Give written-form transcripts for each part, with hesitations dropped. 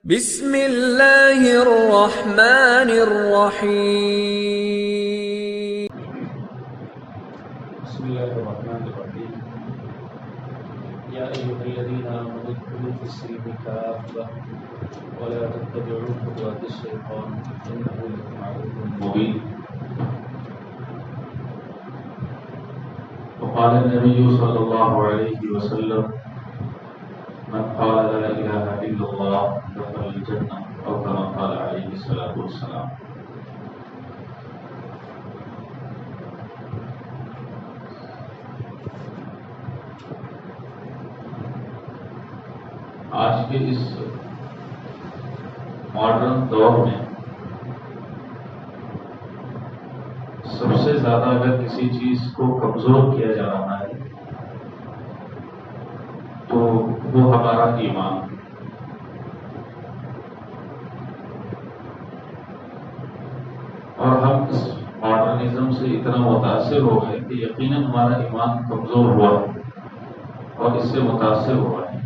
بسم اللہ الرحمن الرحیم بسم الله الرحمن الرحيم يا أيها الذين آمنوا ادخلوا في السلم كافة ولا تتبعوا خطوات الشيطان إنه لكم عدو مبين. وقال النبي صلى الله عليه وسلم من قال لا إله إلا الله دخل الجنة أو كما قال عليه الصلاة والسلام. آج کے اس ماڈرن دور میں سب سے زیادہ اگر کسی چیز کو کمزور کیا جا رہا ہے تو وہ ہمارا ایمان. اور ہم اس ماڈرنزم سے اتنا متاثر ہو گئے کہ یقیناً ہمارا ایمان کمزور ہوا ہے اور اس سے متاثر ہوا ہے.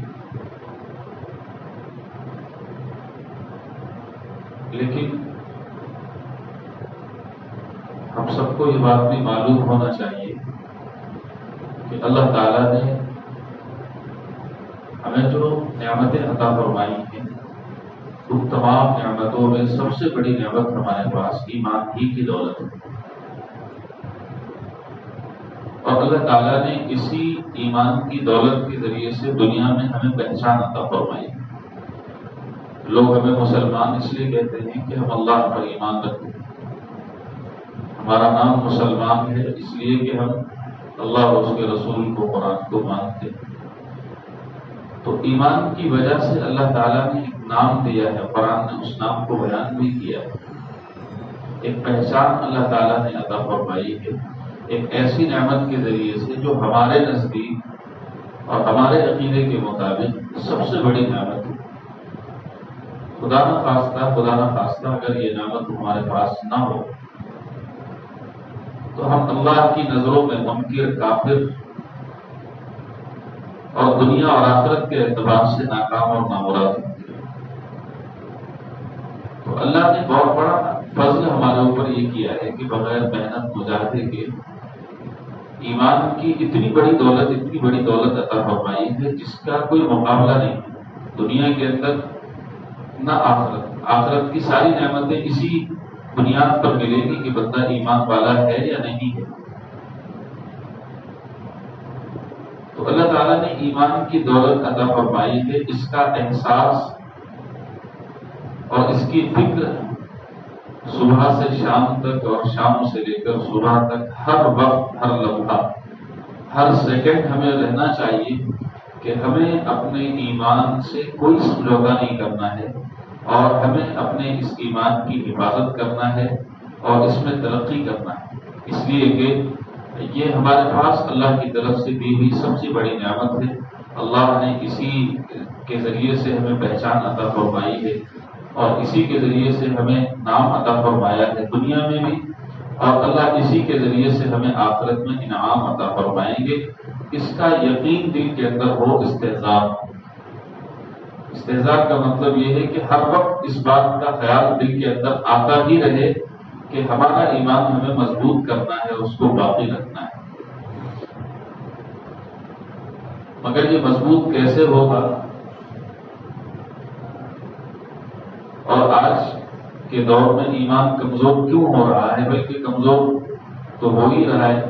لیکن ہم سب کو یہ بات بھی معلوم ہونا چاہیے کہ اللہ تعالیٰ نے ہمیں جو نعمتیں عطا فرمائی ہیں ان تمام نعمتوں میں سب سے بڑی نعمت ہمارے پاس ایمان ہی کی دولت ہے. اور اللہ تعالیٰ نے اسی ایمان کی دولت کے ذریعے سے دنیا میں ہمیں پہچان عطا فرمائی. لوگ ہمیں مسلمان اس لیے کہتے ہیں کہ ہم اللہ پر ایمان رکھتے ہیں. ہمارا نام مسلمان ہے اس لیے کہ ہم اللہ اور اس کے رسول کو قرآن کو مانتے ہیں. تو ایمان کی وجہ سے اللہ تعالیٰ نے ایک نام دیا ہے, قرآن نے اس نام کو بیان بھی کیا ہے. ایک پہچان اللہ تعالیٰ نے عطا فرمائی ہے ایک ایسی نعمت کے ذریعے سے جو ہمارے نزدیک اور ہمارے عقیدے کے مطابق سب سے بڑی نعمت ہے. خدا نہ خواستہ اگر یہ نعمت ہمارے پاس نہ ہو تو ہم اللہ کی نظروں میں منکر, کافر اور دنیا اور آخرت کے اعتبار سے ناکام اور نامراد ہیں. تو اللہ نے بہت بڑا فضل ہمارے اوپر یہ کیا ہے کہ بغیر محنت مجاہدے کے ایمان کی اتنی بڑی دولت عطا فرمائی ہے جس کا کوئی مقابلہ نہیں. دنیا کے اندر نہ آخرت کی ساری نعمتیں اسی بنیاد پر ملے گی کہ بندہ ایمان والا ہے یا نہیں ہے. تو اللہ تعالیٰ نے ایمان کی دولت عطا فرمائی ہے. اس کا احساس اور اس کی فکر صبح سے شام تک اور شام سے لے کر صبح تک ہر وقت, ہر لمحہ, ہر سیکنڈ ہمیں رہنا چاہیے کہ ہمیں اپنے ایمان سے کوئی سمجھوتا نہیں کرنا ہے اور ہمیں اپنے اس ایمان کی حفاظت کرنا ہے اور اس میں ترقی کرنا ہے. اس لیے کہ یہ ہمارے پاس اللہ کی طرف سے دی ہوئی سب سے بڑی نعمت ہے. اللہ نے اسی کے ذریعے سے ہمیں پہچان عطا فرمائی ہے اور اسی کے ذریعے سے ہمیں نام عطا فرمایا ہے دنیا میں بھی, اور اللہ اسی کے ذریعے سے ہمیں آخرت میں انعام عطا فرمائیں گے. اس کا یقین دل کے اندر ہو. استحضار کا مطلب یہ ہے کہ ہر وقت اس بات کا خیال دل کے اندر آتا ہی رہے کہ ہمارا ایمان ہمیں مضبوط کرنا ہے, اس کو باقی رکھنا ہے. مگر یہ مضبوط کیسے ہوگا؟ اور آج کے دور میں ایمان کمزور کیوں ہو رہا ہے؟ بلکہ کمزور تو ہو ہی رہا ہے,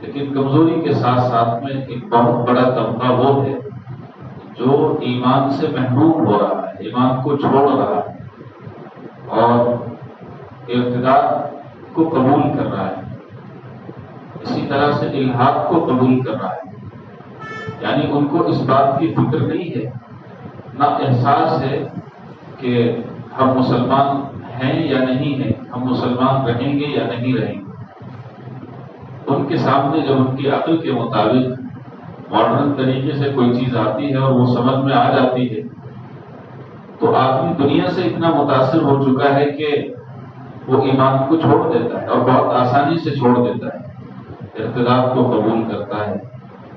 لیکن کمزوری کے ساتھ ساتھ میں ایک بہت بڑا طبقہ وہ ہے جو ایمان سے محروم ہو رہا ہے, ایمان کو چھوڑ رہا ہے اور ارتداد کو قبول کر رہا ہے. اسی طرح سے الحاد کو قبول کر رہا ہے. یعنی ان کو اس بات کی فکر نہیں ہے, نہ احساس ہے کہ ہم مسلمان ہیں یا نہیں ہیں, ہم مسلمان رہیں گے یا نہیں رہیں گے. ان کے سامنے جب ان کی عقل کے مطابق ماڈرن طریقے سے کوئی چیز آتی ہے اور وہ سمجھ میں آ جاتی ہے تو آدمی دنیا سے اتنا متاثر ہو چکا ہے کہ وہ ایمان کو چھوڑ دیتا ہے اور بہت آسانی سے چھوڑ دیتا ہے. ارتداد کو قبول کرتا ہے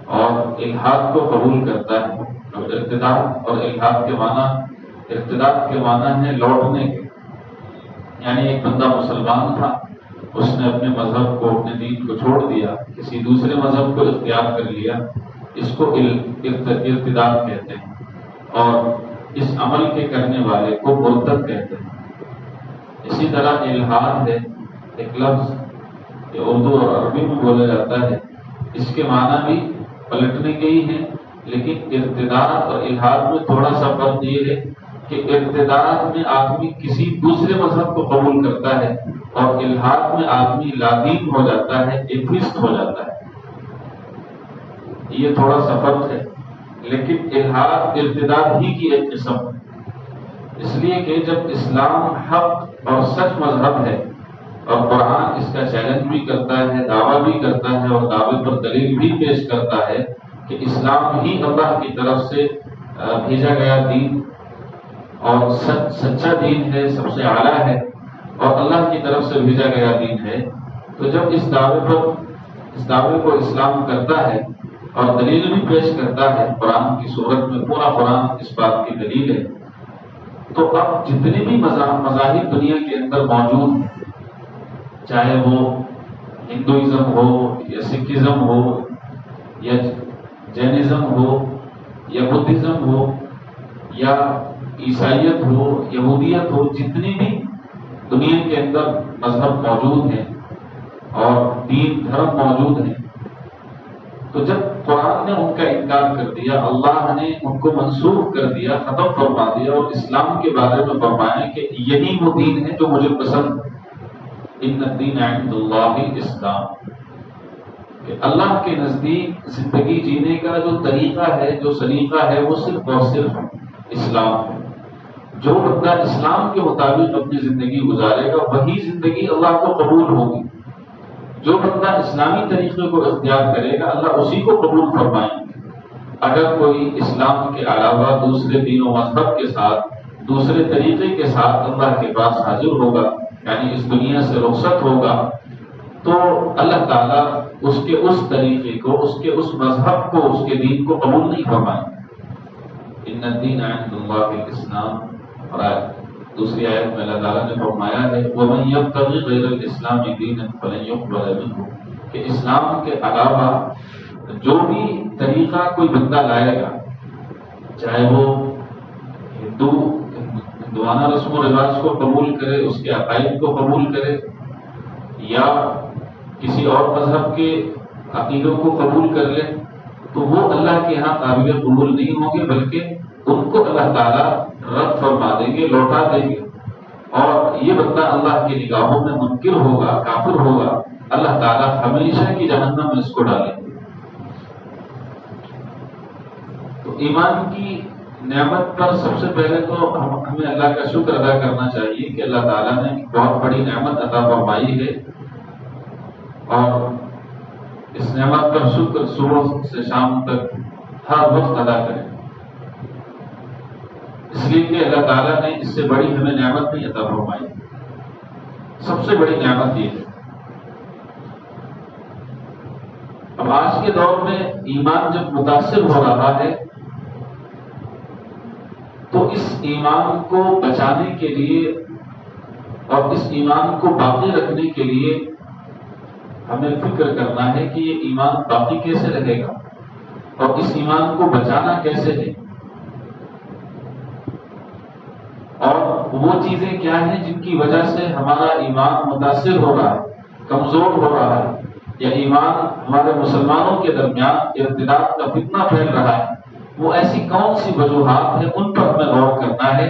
اور الحاد کو قبول کرتا ہے. ارتداد اور الحاد کے معنی ارتداد کے معنی ہے لوٹنے کے، یعنی ایک بندہ مسلمان تھا، اس نے اپنے مذہب کو، اپنے دین کو چھوڑ دیا، کسی دوسرے مذہب کو اختیار کر لیا، اس کو ارتداد کہتے ہیں، اور اس عمل کے کرنے والے کو مرتد کہتے ہیں۔ اسی طرح الحاد ہے ایک لفظ، یہ اردو اور عربی میں بولا جاتا ہے، اس کے معنی بھی پلٹنے کے ہی ہیں، لیکن ارتداد اور الحاد میں تھوڑا سا فرق یہ ہے کہ ارتداد میں آدمی کسی دوسرے مذہب کو قبول کرتا ہے، اور الحاد میں آدمی لادین ہو جاتا ہے، ایتھیسٹ ہو جاتا ہے، یہ تھوڑا سا فرق ہے۔ لیکن الحاد ارتداد ہی کی ایک قسم ہے، اس لیے کہ جب اسلام حق اور سچ مذہب ہے اور قرآن اس کا چیلنج بھی کرتا ہے، دعویٰ بھی کرتا ہے، اور دعوے پر دلیل بھی پیش کرتا ہے کہ اسلام ہی اللہ کی طرف سے بھیجا گیا دین اور سچا دین ہے، سب سے اعلیٰ ہے، اور اللہ کی طرف سے بھیجا گیا دین ہے، تو جب اس دعوے کو اسلام کرتا ہے اور دلیل بھی پیش کرتا ہے قرآن کی صورت میں، پورا قرآن اس بات کی دلیل ہے، تو اب جتنے بھی مذاہب دنیا کے اندر موجود ہیں، چاہے وہ ہندوازم ہو یا سکھزم ہو یا جینزم ہو یا بدھزم ہو یا عیسائیت ہو، یہودیت ہو، جتنی بھی دنیا کے اندر مذہب موجود ہیں اور دین دھرم موجود ہیں، تو جب قرآن نے ان کا انکار کر دیا، اللہ نے ان کو منسوخ کر دیا، ختم فرما دیا، اور اسلام کے بارے میں فرمایا کہ یہی وہ دین ہے جو مجھے پسند ہے، ان الدین عند اللہ اسلام، کہ اللہ کے نزدیک زندگی جینے کا جو طریقہ ہے، جو سلیقہ ہے، وہ صرف اور صرف اسلام ہے۔ جو بندہ اسلام کے مطابق اپنی زندگی گزارے گا، وہی زندگی اللہ کو قبول ہوگی۔ جو بندہ اسلامی طریقے کو اختیار کرے گا، اللہ اسی کو قبول فرمائیں گے۔ اگر کوئی اسلام کے علاوہ دوسرے دین و مذہب کے ساتھ، دوسرے طریقے کے ساتھ اللہ کے پاس حاضر ہوگا، یعنی اس دنیا سے رخصت ہوگا، تو اللہ تعالیٰ اس کے اس طریقے کو، اس کے اس مذہب کو، اس کے دین کو قبول نہیں فرمائیں گے۔ ان الدین عند اللہ الاسلام، اور دوسری آیت میں اللہ تعالیٰ نے فرمایا ہے وَمَن يَبْتَغِ غَيْرَ الْإِسْلَامِ دِينًا فَلَن يُقْبَلَ مِنْهُ، کہ اسلام کے علاوہ جو بھی طریقہ کوئی بندہ لائے گا، چاہے وہ ہندوانہ رسم و رواج کو قبول کرے، اس کے عقائد کو قبول کرے، یا کسی اور مذہب کے عقیدوں کو قبول کر لے، تو وہ اللہ کے ہاں قابل قبول نہیں ہوں گے، بلکہ ان کو اللہ تعالیٰ رد فرما دیں گے، لوٹا دیں گے، اور یہ بندہ اللہ کی نگاہوں میں منکر ہوگا، کافر ہوگا، اللہ تعالیٰ ہمیشہ کی جہنم میں اس کو ڈالیں گے۔ تو ایمان کی نعمت پر سب سے پہلے تو ہمیں اللہ کا شکر ادا کرنا چاہیے کہ اللہ تعالیٰ نے ایک بہت بڑی نعمت عطا فرمائی ہے، اور اس نعمت پر شکر صبح سے شام تک ہر وقت ادا کریں، اس لیے کہ اللہ تعالیٰ نے اس سے بڑی ہمیں نعمت نہیں عطا فرمائی۔ سب سے بڑی نعمت یہ ہے۔ اب آج کے دور میں ایمان جب متاثر ہو رہا ہے، تو اس ایمان کو بچانے کے لیے اور اس ایمان کو باقی رکھنے کے لیے ہمیں فکر کرنا ہے کہ یہ ایمان باقی کیسے رہے گا اور اس ایمان کو بچانا کیسے ہے، اور وہ چیزیں کیا ہیں جن کی وجہ سے ہمارا ایمان متاثر ہو رہا ہے، کمزور ہو رہا ہے، یا ایمان ہمارے مسلمانوں کے درمیان ارتداد کا فتنہ پھیل رہا ہے، وہ ایسی کون سی وجوہات ہیں، ان پر ہمیں غور کرنا ہے۔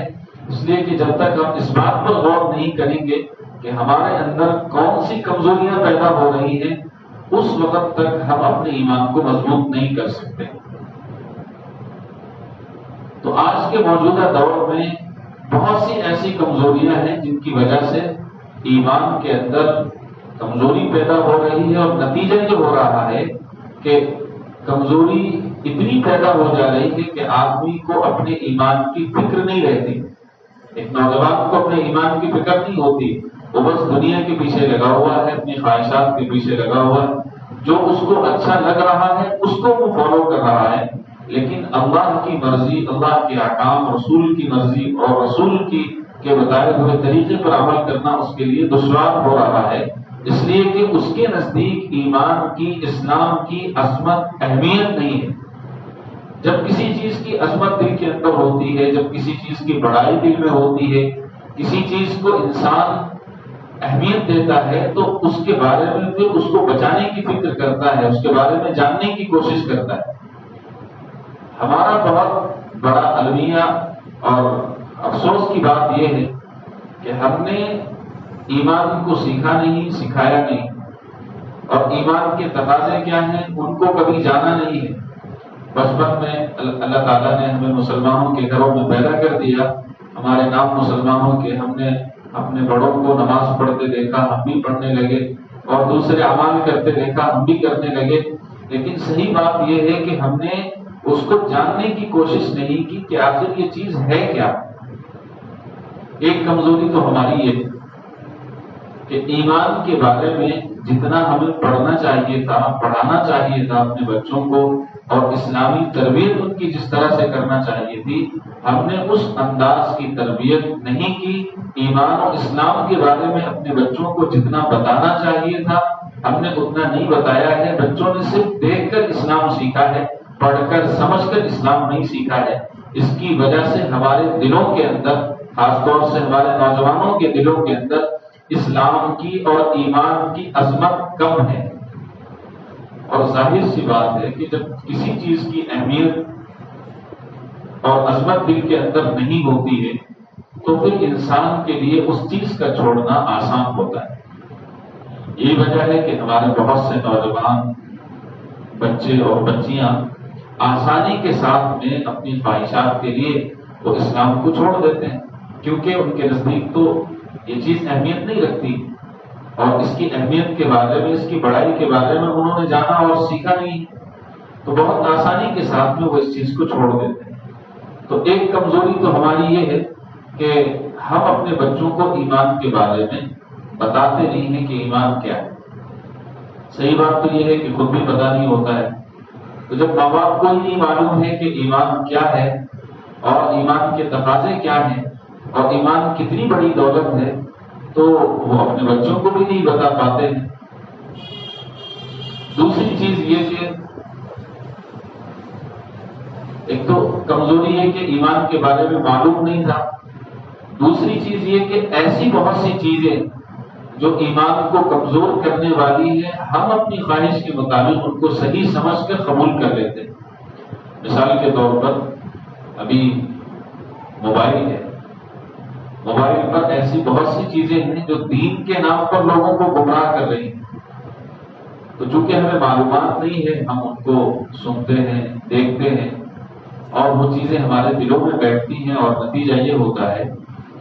اس لیے کہ جب تک ہم اس بات پر غور نہیں کریں گے کہ ہمارے اندر کون سی کمزوریاں پیدا ہو رہی ہیں، اس وقت تک ہم اپنے ایمان کو مضبوط نہیں کر سکتے۔ تو آج کے موجودہ دور میں بہت سی ایسی کمزوریاں ہیں جن کی وجہ سے ایمان کے اندر کمزوری پیدا ہو رہی ہے، اور نتیجہ یہ ہو رہا ہے کہ کمزوری اتنی پیدا ہو جا رہی ہے کہ آدمی کو اپنے ایمان کی فکر نہیں رہتی۔ ایک نوجوان کو اپنے ایمان کی فکر نہیں ہوتی، وہ بس دنیا کے پیچھے لگا ہوا ہے، اپنی خواہشات کے پیچھے لگا ہوا ہے، جو اس کو اچھا لگ رہا ہے اس کو وہ فالو کر رہا ہے، لیکن اللہ کی مرضی، اللہ کے احکام، رسول کی مرضی اور رسول کے بتائے ہوئے طریقے پر عمل کرنا اس کے لیے دشوار ہو رہا ہے، اس لیے کہ اس کے نزدیک ایمان کی، اسلام کی عظمت، اہمیت نہیں ہے۔ جب کسی چیز کی عظمت دل کے اندر ہوتی ہے، جب کسی چیز کی بڑائی دل میں ہوتی ہے، کسی چیز کو انسان اہمیت دیتا ہے تو اس کے بارے میں پھر اس کو بچانے کی فکر کرتا ہے، اس کے بارے میں جاننے کی کوشش کرتا ہے۔ ہمارا بہت بڑا المیہ اور افسوس کی بات یہ ہے کہ ہم نے ایمان کو سیکھا نہیں، سکھایا نہیں، اور ایمان کے تقاضے کیا ہیں ان کو کبھی جانا نہیں ہے۔ بچپن میں اللہ تعالیٰ نے ہمیں مسلمانوں کے گھروں میں پیدا کر دیا، ہمارے نام مسلمانوں کے، ہم نے اپنے بڑوں کو نماز پڑھتے دیکھا، ہم بھی پڑھنے لگے، اور دوسرے اعمال کرتے دیکھا، ہم بھی کرنے لگے، لیکن صحیح بات یہ ہے کہ ہم نے اس کو جاننے کی کوشش نہیں کی کہ آخر یہ چیز ہے کیا۔ ایک کمزوری تو ہماری یہ کہ ایمان کے بارے میں جتنا ہمیں پڑھنا چاہیے تھا، پڑھانا چاہیے تھا اپنے بچوں کو، اور اسلامی تربیت ان کی جس طرح سے کرنا چاہیے تھی، ہم نے اس انداز کی تربیت نہیں کی۔ ایمان اور اسلام کے بارے میں اپنے بچوں کو جتنا بتانا چاہیے تھا ہم نے اتنا نہیں بتایا ہے۔ بچوں نے صرف دیکھ کر اسلام سیکھا ہے، پڑھ کر سمجھ کر اسلام نہیں سیکھا ہے۔ اس کی وجہ سے ہمارے دلوں کے اندر، خاص طور سے ہمارے نوجوانوں کے دلوں کے اندر اسلام کی اور ایمان کی عظمت کم ہے۔ اور ظاہر سی بات ہے کہ جب کسی چیز کی اہمیت اور عظمت دل کے اندر نہیں ہوتی ہے تو پھر انسان کے لیے اس چیز کا چھوڑنا آسان ہوتا ہے۔ یہی وجہ ہے کہ ہمارے بہت سے نوجوان بچے اور بچیاں آسانی کے ساتھ میں اپنی خواہشات کے لیے وہ اسلام کو چھوڑ دیتے ہیں، کیونکہ ان کے نزدیک تو یہ چیز اہمیت نہیں رکھتی، اور اس کی اہمیت کے بارے میں، اس کی بڑائی کے بارے میں انہوں نے جانا اور سیکھا نہیں، تو بہت آسانی کے ساتھ میں وہ اس چیز کو چھوڑ دیتے ہیں۔ تو ایک کمزوری تو ہماری یہ ہے کہ ہم اپنے بچوں کو ایمان کے بارے میں بتاتے نہیں ہیں کہ ایمان کیا ہے۔ صحیح بات تو یہ ہے کہ خود بھی پتہ نہیں ہوتا ہے، تو جب ماں باپ کو ہی نہیں معلوم ہے کہ ایمان کیا ہے اور ایمان کے تقاضے کیا ہیں اور ایمان کتنی بڑی دولت ہے، تو وہ اپنے بچوں کو بھی نہیں بتا پاتے ہیں۔ دوسری چیز یہ کہ ایک تو کمزوری ہے کہ ایمان کے بارے میں معلوم نہیں تھا، دوسری چیز یہ کہ ایسی بہت سی چیزیں جو ایمان کو کمزور کرنے والی ہے، ہم اپنی خواہش کے مطابق ان کو صحیح سمجھ کر قبول کر لیتے ہیں۔ مثال کے طور پر ابھی موبائل ہے، موبائل پر ایسی بہت سی چیزیں ہیں جو دین کے نام پر لوگوں کو گمراہ کر رہی ہیں، تو چونکہ ہمیں معلومات نہیں ہے ہم ان کو سنتے ہیں، دیکھتے ہیں، اور وہ چیزیں ہمارے دلوں میں بیٹھتی ہیں، اور نتیجہ یہ ہوتا ہے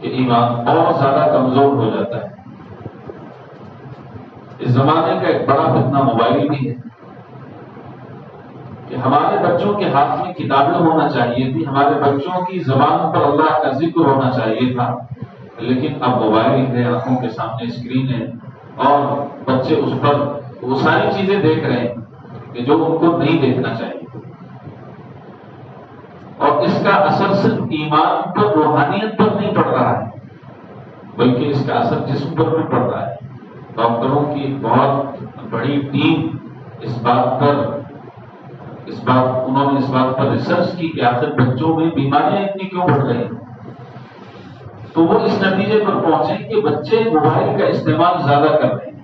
کہ ایمان اور زیادہ کمزور ہو جاتا ہے۔ اس زمانے کا ایک بڑا فتنہ موبائل بھی ہے کہ ہمارے بچوں کے ہاتھ میں کتابیں ہونا چاہیے تھی، ہمارے بچوں کی زبان پر اللہ کا ذکر ہونا چاہیے تھا، لیکن اب موبائل ہے، آنکھوں کے سامنے اسکرین ہے، اور بچے اس پر وہ ساری چیزیں دیکھ رہے ہیں کہ جو ان کو نہیں دیکھنا چاہیے، اور اس کا اثر صرف ایمان پر، روحانیت پر نہیں پڑ رہا ہے، بلکہ اس کا اثر جسم پر بھی پڑ رہا ہے۔ ڈاکٹروں کی بہت بڑی ٹیم انہوں نے اس بات پر ریسرچ کی کہ آخر بچوں میں بیماریاں اتنی کیوں بڑھ رہی ہیں، تو وہ اس نتیجے پر پہنچے کہ بچے موبائل کا استعمال زیادہ کر رہے ہیں،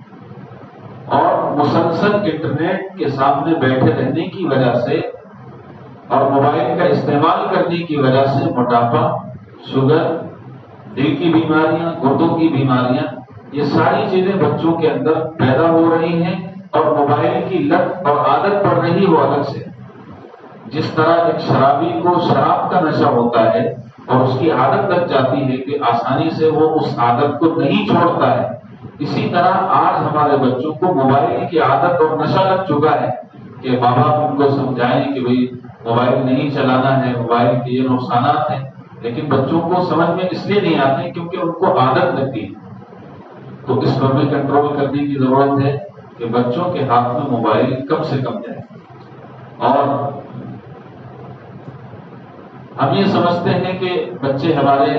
اور مسلسل انٹرنیٹ کے سامنے بیٹھے رہنے کی وجہ سے اور موبائل کا استعمال کرنے کی وجہ سے موٹاپا، شوگر، دل کی بیماریاں، گردوں کی بیماریاں، یہ ساری چیزیں بچوں کے اندر پیدا ہو رہی ہیں، اور موبائل کی لت اور عادت پڑ رہی ہو الگ سے۔ جس طرح ایک شرابی کو شراب کا نشہ ہوتا ہے اور اس کی عادت لگ جاتی ہے کہ آسانی سے وہ اس عادت کو نہیں چھوڑتا ہے، اسی طرح آج ہمارے بچوں کو موبائل کی عادت اور نشہ لگ چکا ہے کہ ماں باپ ان کو سمجھائیں کہ بھئی موبائل نہیں چلانا ہے، موبائل کے یہ نقصانات ہیں، لیکن بچوں کو سمجھ میں اس لیے نہیں آتے کیونکہ ان کو عادت لگتی ہے۔ تو اس پر بھی کنٹرول کرنے کی ضرورت ہے کہ بچوں کے ہاتھ میں موبائل کم سے کم جائے۔ اور ہم یہ سمجھتے ہیں کہ بچے ہمارے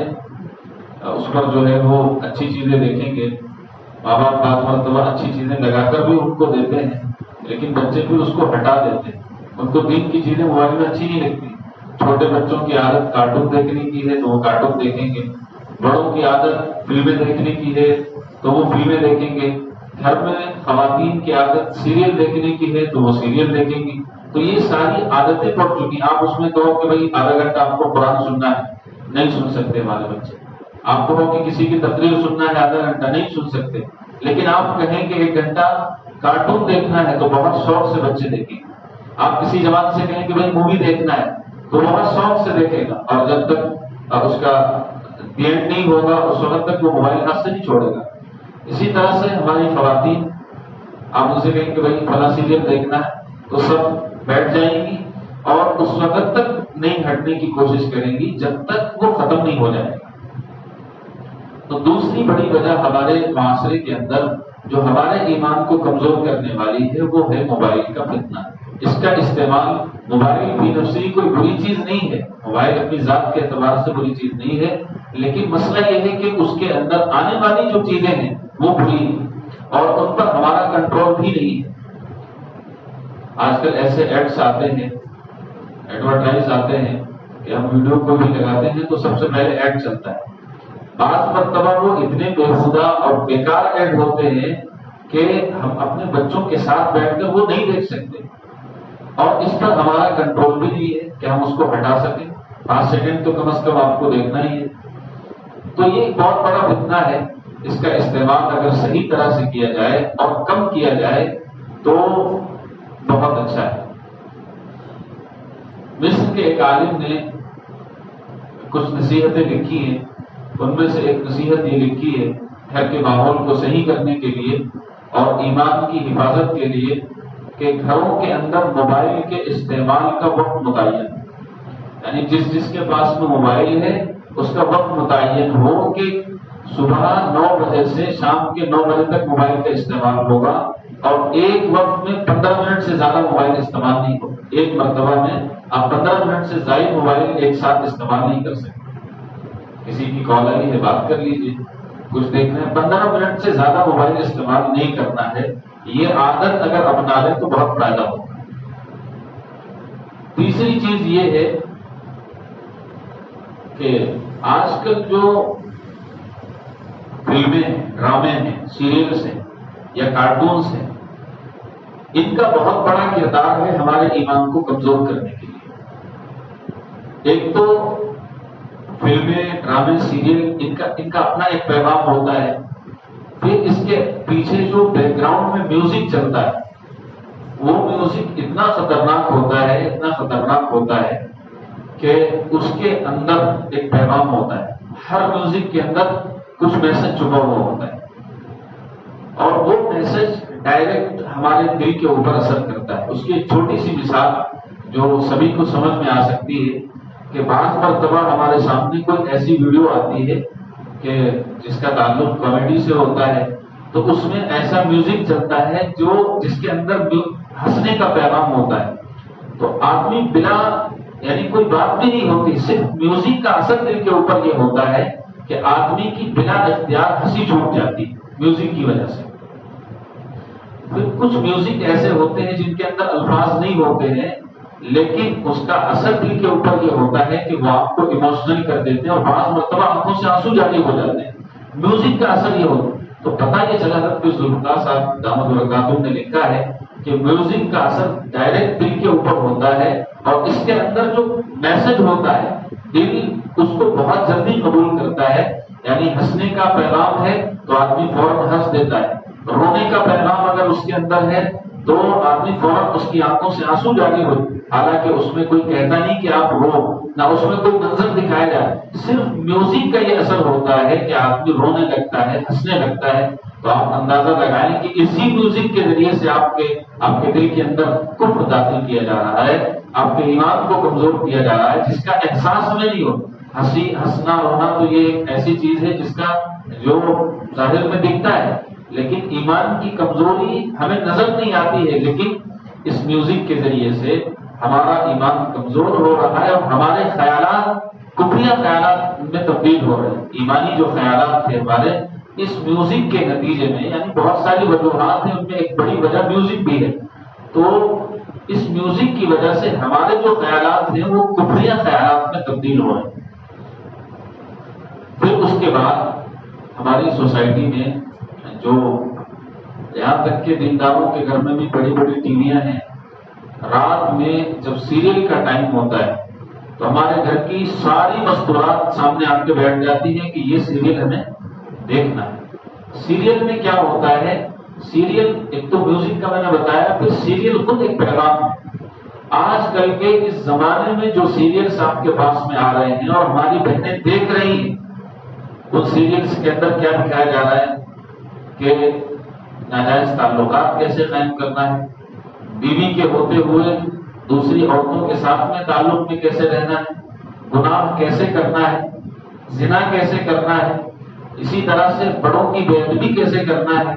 اس پر جو ہے وہ اچھی چیزیں دیکھیں گے، ماں باپ بعض مرتبہ اچھی چیزیں لگا کر بھی ان کو دیتے ہیں، لیکن بچے پھر اس کو ہٹا دیتے ہیں، ان کو دین کی چیزیں موبائل میں اچھی نہیں لگتی۔ چھوٹے بچوں کی عادت کارٹون دیکھنے کی ہے تو وہ کارٹون دیکھیں گے، بڑوں کی عادت فلمیں دیکھنے کی ہے تو وہ فلمیں دیکھیں گے، گھر میں خواتین کی عادت سیریل دیکھنے کی ہے تو وہ سیریل دیکھیں گی۔ تو یہ ساری عادتیں پڑ چکی، آپ اس میں کہو کہ بھائی آدھا گھنٹہ آپ کو قرآن سننا ہے، نہیں سن سکتے ہمارے بچے۔ آپ کو کہ کسی کی تقریر سننا ہے آدھا گھنٹہ، نہیں سن سکتے۔ لیکن آپ کہیں کہ 1 گھنٹہ کارٹون دیکھنا ہے تو بہت شوق سے بچے دیکھیں گے۔ آپ کسی جوان سے کہیں کہ بھائی مووی دیکھنا ہے تو بہت شوق سے دیکھے گا، اور جب تک اس کا اینڈ نہیں ہوگا اس وقت تک وہ موبائل ہاتھ سے نہیں چھوڑے گا۔ اسی طرح سے ہماری خواتین، آپ ان سے کہیں کہ بھائی فلاں سیریل دیکھنا ہے تو سب بیٹھ جائیں گی اور اس وقت تک نہیں ہٹنے کی کوشش کریں گی جب تک وہ ختم نہیں ہو جائے گا۔ تو دوسری بڑی وجہ ہمارے معاشرے کے اندر جو ہمارے ایمان کو کمزور کرنے والی ہے وہ ہے موبائل کا فتنہ۔ اس کا استعمال، موبائل بھی نفسی کوئی بری چیز نہیں ہے، موبائل اپنی ذات کے اعتبار سے بری چیز نہیں ہے، لیکن مسئلہ یہ ہے کہ اس کے اندر آنے والی جو چیزیں ہیں وہ بری ہیں اور ان پر ہمارا کنٹرول بھی نہیں ہے۔ آج کل ایسے ایڈس آتے ہیں، ایڈورٹائز آتے ہیں کہ ہم ویڈیو کو بھی لگاتے ہیں تو سب سے پہلے ایڈ چلتا ہے۔ بعض مرتبہ وہ اتنے بےہودہ اور بیکار ایڈ ہوتے ہیں کہ ہم اپنے بچوں کے ساتھ بیٹھ کر وہ نہیں دیکھ سکتے، اور اس پر ہمارا کنٹرول بھی نہیں ہے کہ ہم اس کو ہٹا سکیں۔ 5 سیکنڈ تو کم از کم آپ کو دیکھنا ہی ہے۔ تو یہ ایک بہت بڑا فتنہ ہے، اس کا استعمال اگر صحیح طرح سے کیا جائے اور کم کیا جائے تو بہت اچھا ہے۔ مصر کے ایک عالم نے کچھ نصیحتیں لکھی ہیں، ان میں سے ایک نصیحت یہ لکھی ہے گھر کے ماحول کو صحیح کرنے کے لیے اور ایمان کی حفاظت کے لیے کہ گھروں کے اندر موبائل کے استعمال کا وقت متعین، یعنی جس کے پاس میں موبائل ہے اس کا وقت متعین ہو کہ صبح 9 بجے سے شام کے 9 بجے تک موبائل کا استعمال ہوگا، اور ایک وقت میں 15 منٹ سے زیادہ موبائل استعمال نہیں ہوگا۔ ایک مرتبہ میں آپ 15 منٹ سے زائد موبائل ایک ساتھ استعمال نہیں کر سکتے۔ کسی کی کال آئی ہے، بات کر لیجیے، کچھ دیکھنا ہے، 15 منٹ سے زیادہ موبائل استعمال نہیں کرنا ہے۔ یہ عادت اگر اپنا لیں تو بہت فائدہ ہوگا۔ تیسری چیز یہ ہے کہ آج کل جو فلمیں، ڈرامے ہیں، سیریلز ہیں یا کارٹونز ہیں، ان کا بہت بڑا کردار ہے ہمارے ایمان کو کمزور کرنے کے لیے۔ ایک تو فلمیں، ڈرامے، سیریل، ان کا اپنا ایک پیغام ہوتا ہے، پھر اس کے پیچھے جو بیک گراؤنڈ میں میوزک چلتا ہے وہ میوزک اتنا خطرناک ہوتا ہے، اتنا خطرناک ہوتا ہے کہ اس کے اندر ایک پیغام ہوتا ہے۔ ہر میوزک کے اندر کچھ میسج چھپا ہوا ہوتا ہے، اور وہ میسج ڈائریکٹ ہمارے دل کے اوپر اثر کرتا ہے۔ اس کی ایک چھوٹی سی مثال جو سبھی کو سمجھ میں آ سکتی ہے کہ بعض مرتبہ ہمارے سامنے کوئی ایسی ویڈیو آتی ہے کہ جس کا تعلق کامیڈی سے ہوتا ہے، تو اس میں ایسا میوزک چلتا ہے جس کے اندر ہنسنے کا پیغام ہوتا ہے، تو آدمی بلا یعنی کوئی بات بھی نہیں ہوتی، صرف میوزک کا اثر دل کے اوپر یہ ہوتا ہے کہ آدمی کی بلا اختیار ہنسی چھوٹ جاتی میوزک کی وجہ سے۔ پھر کچھ میوزک ایسے ہوتے ہیں جن کے اندر الفاظ نہیں ہوتے ہیں، لیکن اس کا اثر دل کے اوپر یہ ہوتا ہے کہ وہ آپ کو ایموشنل کر دیتے ہیں، اور بعض مرتبہ آنکھوں سے آنسو جاری ہو جاتے ہیں۔ میوزک کا اثر یہ ہوتا ہے، تو پتہ یہ چلا تھا کہ ذوالفقار صاحب دامت برکاتہ نے لکھا ہے کہ میوزک کا اثر ڈائریکٹ دل کے اوپر ہوتا ہے، اور اس کے اندر جو میسج ہوتا ہے دل اس کو بہت جلدی قبول کرتا ہے۔ یعنی ہنسنے کا پیغام ہے تو آدمی فوراً ہنس دیتا ہے، رونے کا پیغام اگر اس کے اندر ہے تو آدمی فوراً اس کی آنکھوں سے آنسو جاری ہو، حالانکہ اس میں کوئی کہتا نہیں کہ آپ رو، نہ اس میں کوئی منظر دکھایا جائے، صرف میوزک کا یہ اثر ہوتا ہے کہ آدمی رونے لگتا ہے، ہنسنے لگتا ہے۔ تو آپ اندازہ لگائیں کہ اسی میوزک کے ذریعے سے آپ کے دل کے اندر کفر داخل کیا جا رہا ہے، آپ کے ایمان کو کمزور کیا جا رہا ہے، جس کا احساس ہمیں نہیں ہو۔ ہنسنا رونا تو یہ ایک ایسی چیز ہے جس کا جو ظاہر میں دکھتا ہے، لیکن ایمان کی کمزوری ہمیں نظر نہیں آتی ہے، لیکن اس میوزک کے ذریعے سے ہمارا ایمان کمزور ہو رہا ہے اور ہمارے خیالات کفریہ خیالات میں تبدیل ہو رہے ہیں. ایمانی جو خیالات تھے ہمارے اس میوزک کے نتیجے میں، یعنی بہت ساری وجوہات ہیں، ان میں ایک بڑی وجہ میوزک بھی ہے. تو اس میوزک کی وجہ سے ہمارے جو خیالات ہیں وہ کفریہ خیالات میں تبدیل ہو رہے ہیں. پھر اس کے بعد ہماری سوسائٹی میں جو یہاں تک کہ دینداروں کے گھر میں بھی بڑی بڑی ٹی ویاں ہیں، رات میں جب سیریل کا ٹائم ہوتا ہے تو ہمارے گھر کی ساری مستورات سامنے آ کے بیٹھ جاتی ہیں کہ یہ سیریل ہمیں دیکھنا ہے. سیریل میں کیا ہوتا ہے؟ سیریل ایک تو میوزک کا میں نے بتایا، پھر سیریل خود ایک پیغام ہے. آج کل کے اس زمانے میں جو سیریلز آپ کے پاس میں آ رہے ہیں اور ہماری بہنیں دیکھ رہی ہیں، ان سیریلز کے اندر کیا دکھایا جا رہا ہے کہ ناجائز تعلقات کیسے قائم کرنا ہے، بیوی کے ہوتے ہوئے دوسری عورتوں کے ساتھ میں تعلق میں کیسے رہنا ہے، گناہ کیسے کرنا ہے، زنا کیسے کرنا ہے، اسی طرح سے بڑوں کی بے ادبی کیسے کرنا ہے،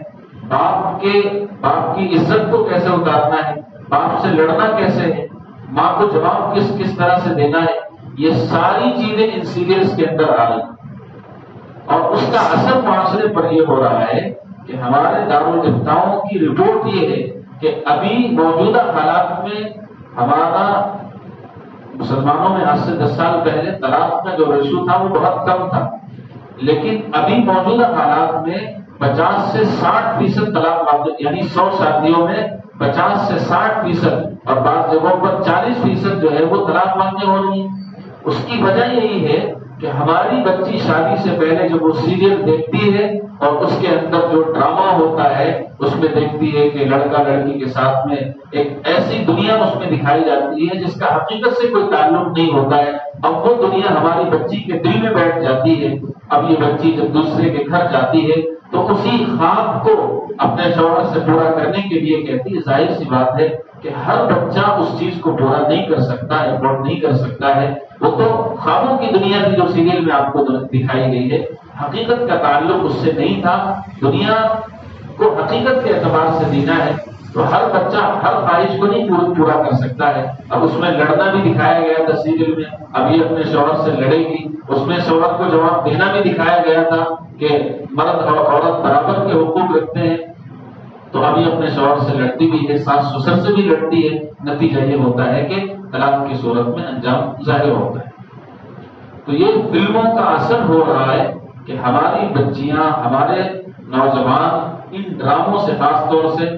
باپ کی عزت کو کیسے اتارنا ہے، باپ سے لڑنا کیسے ہے، ماں کو جواب کس طرح سے دینا ہے. یہ ساری چیزیں ان سیریلز کے اندر آ رہی ہیں اور اس کا اثر معاشرے پر یہ ہو رہا ہے کہ ہمارے دارالفتاؤں کی رپورٹ یہ ہے کہ ابھی موجودہ حالات میں ہمارا مسلمانوں میں آج سے 10 سال پہلے طلاق کا جو ریشو تھا وہ بہت کم تھا، لیکن ابھی موجودہ حالات میں 50 سے 60% طلاق واقع، یعنی 100 شادیوں میں 50 سے 60% اور بعض جگہوں پر 40% جو ہے وہ طلاق واقع ہو رہی ہے. اس کی وجہ یہی ہے کہ ہماری بچی شادی سے پہلے جب وہ سیریل دیکھتی ہے اور اس کے اندر جو ڈرامہ ہوتا ہے اس میں دیکھتی ہے کہ لڑکا لڑکی کے ساتھ میں ایک ایسی دنیا اس میں دکھائی جاتی ہے جس کا حقیقت سے کوئی تعلق نہیں ہوتا ہے. اب وہ دنیا ہماری بچی کے دل میں بیٹھ جاتی ہے. اب یہ بچی جب دوسرے کے گھر جاتی ہے تو اسی خواب کو اپنے شوہر سے پورا کرنے کے لیے کہتی ہے. ظاہر سی بات ہے کہ ہر بچہ اس چیز کو پورا نہیں کر سکتا، افورڈ نہیں کر سکتا ہے. وہ تو خوابوں کی دنیا تھی جو سیریل میں آپ کو دکھائی گئی ہے، حقیقت کا تعلق اس سے نہیں تھا. دنیا کو حقیقت کے اعتبار سے دینا ہے تو ہر بچہ ہر خواہش کو نہیں پورا کر سکتا ہے. اب اس میں لڑنا بھی دکھایا گیا تھا سیریل میں، اب یہ اپنے شوہر سے لڑے گی. اس میں شوہر کو جواب دینا بھی دکھایا گیا تھا کہ مرد اور عورت برابر کے حقوق رکھتے ہیں، تو ابھی اپنے شوہر سے لڑتی بھی ہے، ساس سسر سے بھی لڑتی ہے. نتیجہ یہ ہوتا ہے کہ طلاق کی صورت میں انجام ظاہر ہوتا ہے. تو یہ فلموں کا اثر ہو رہا ہے کہ ہماری بچیاں، ہمارے نوجوان ان ڈراموں سے، خاص طور سے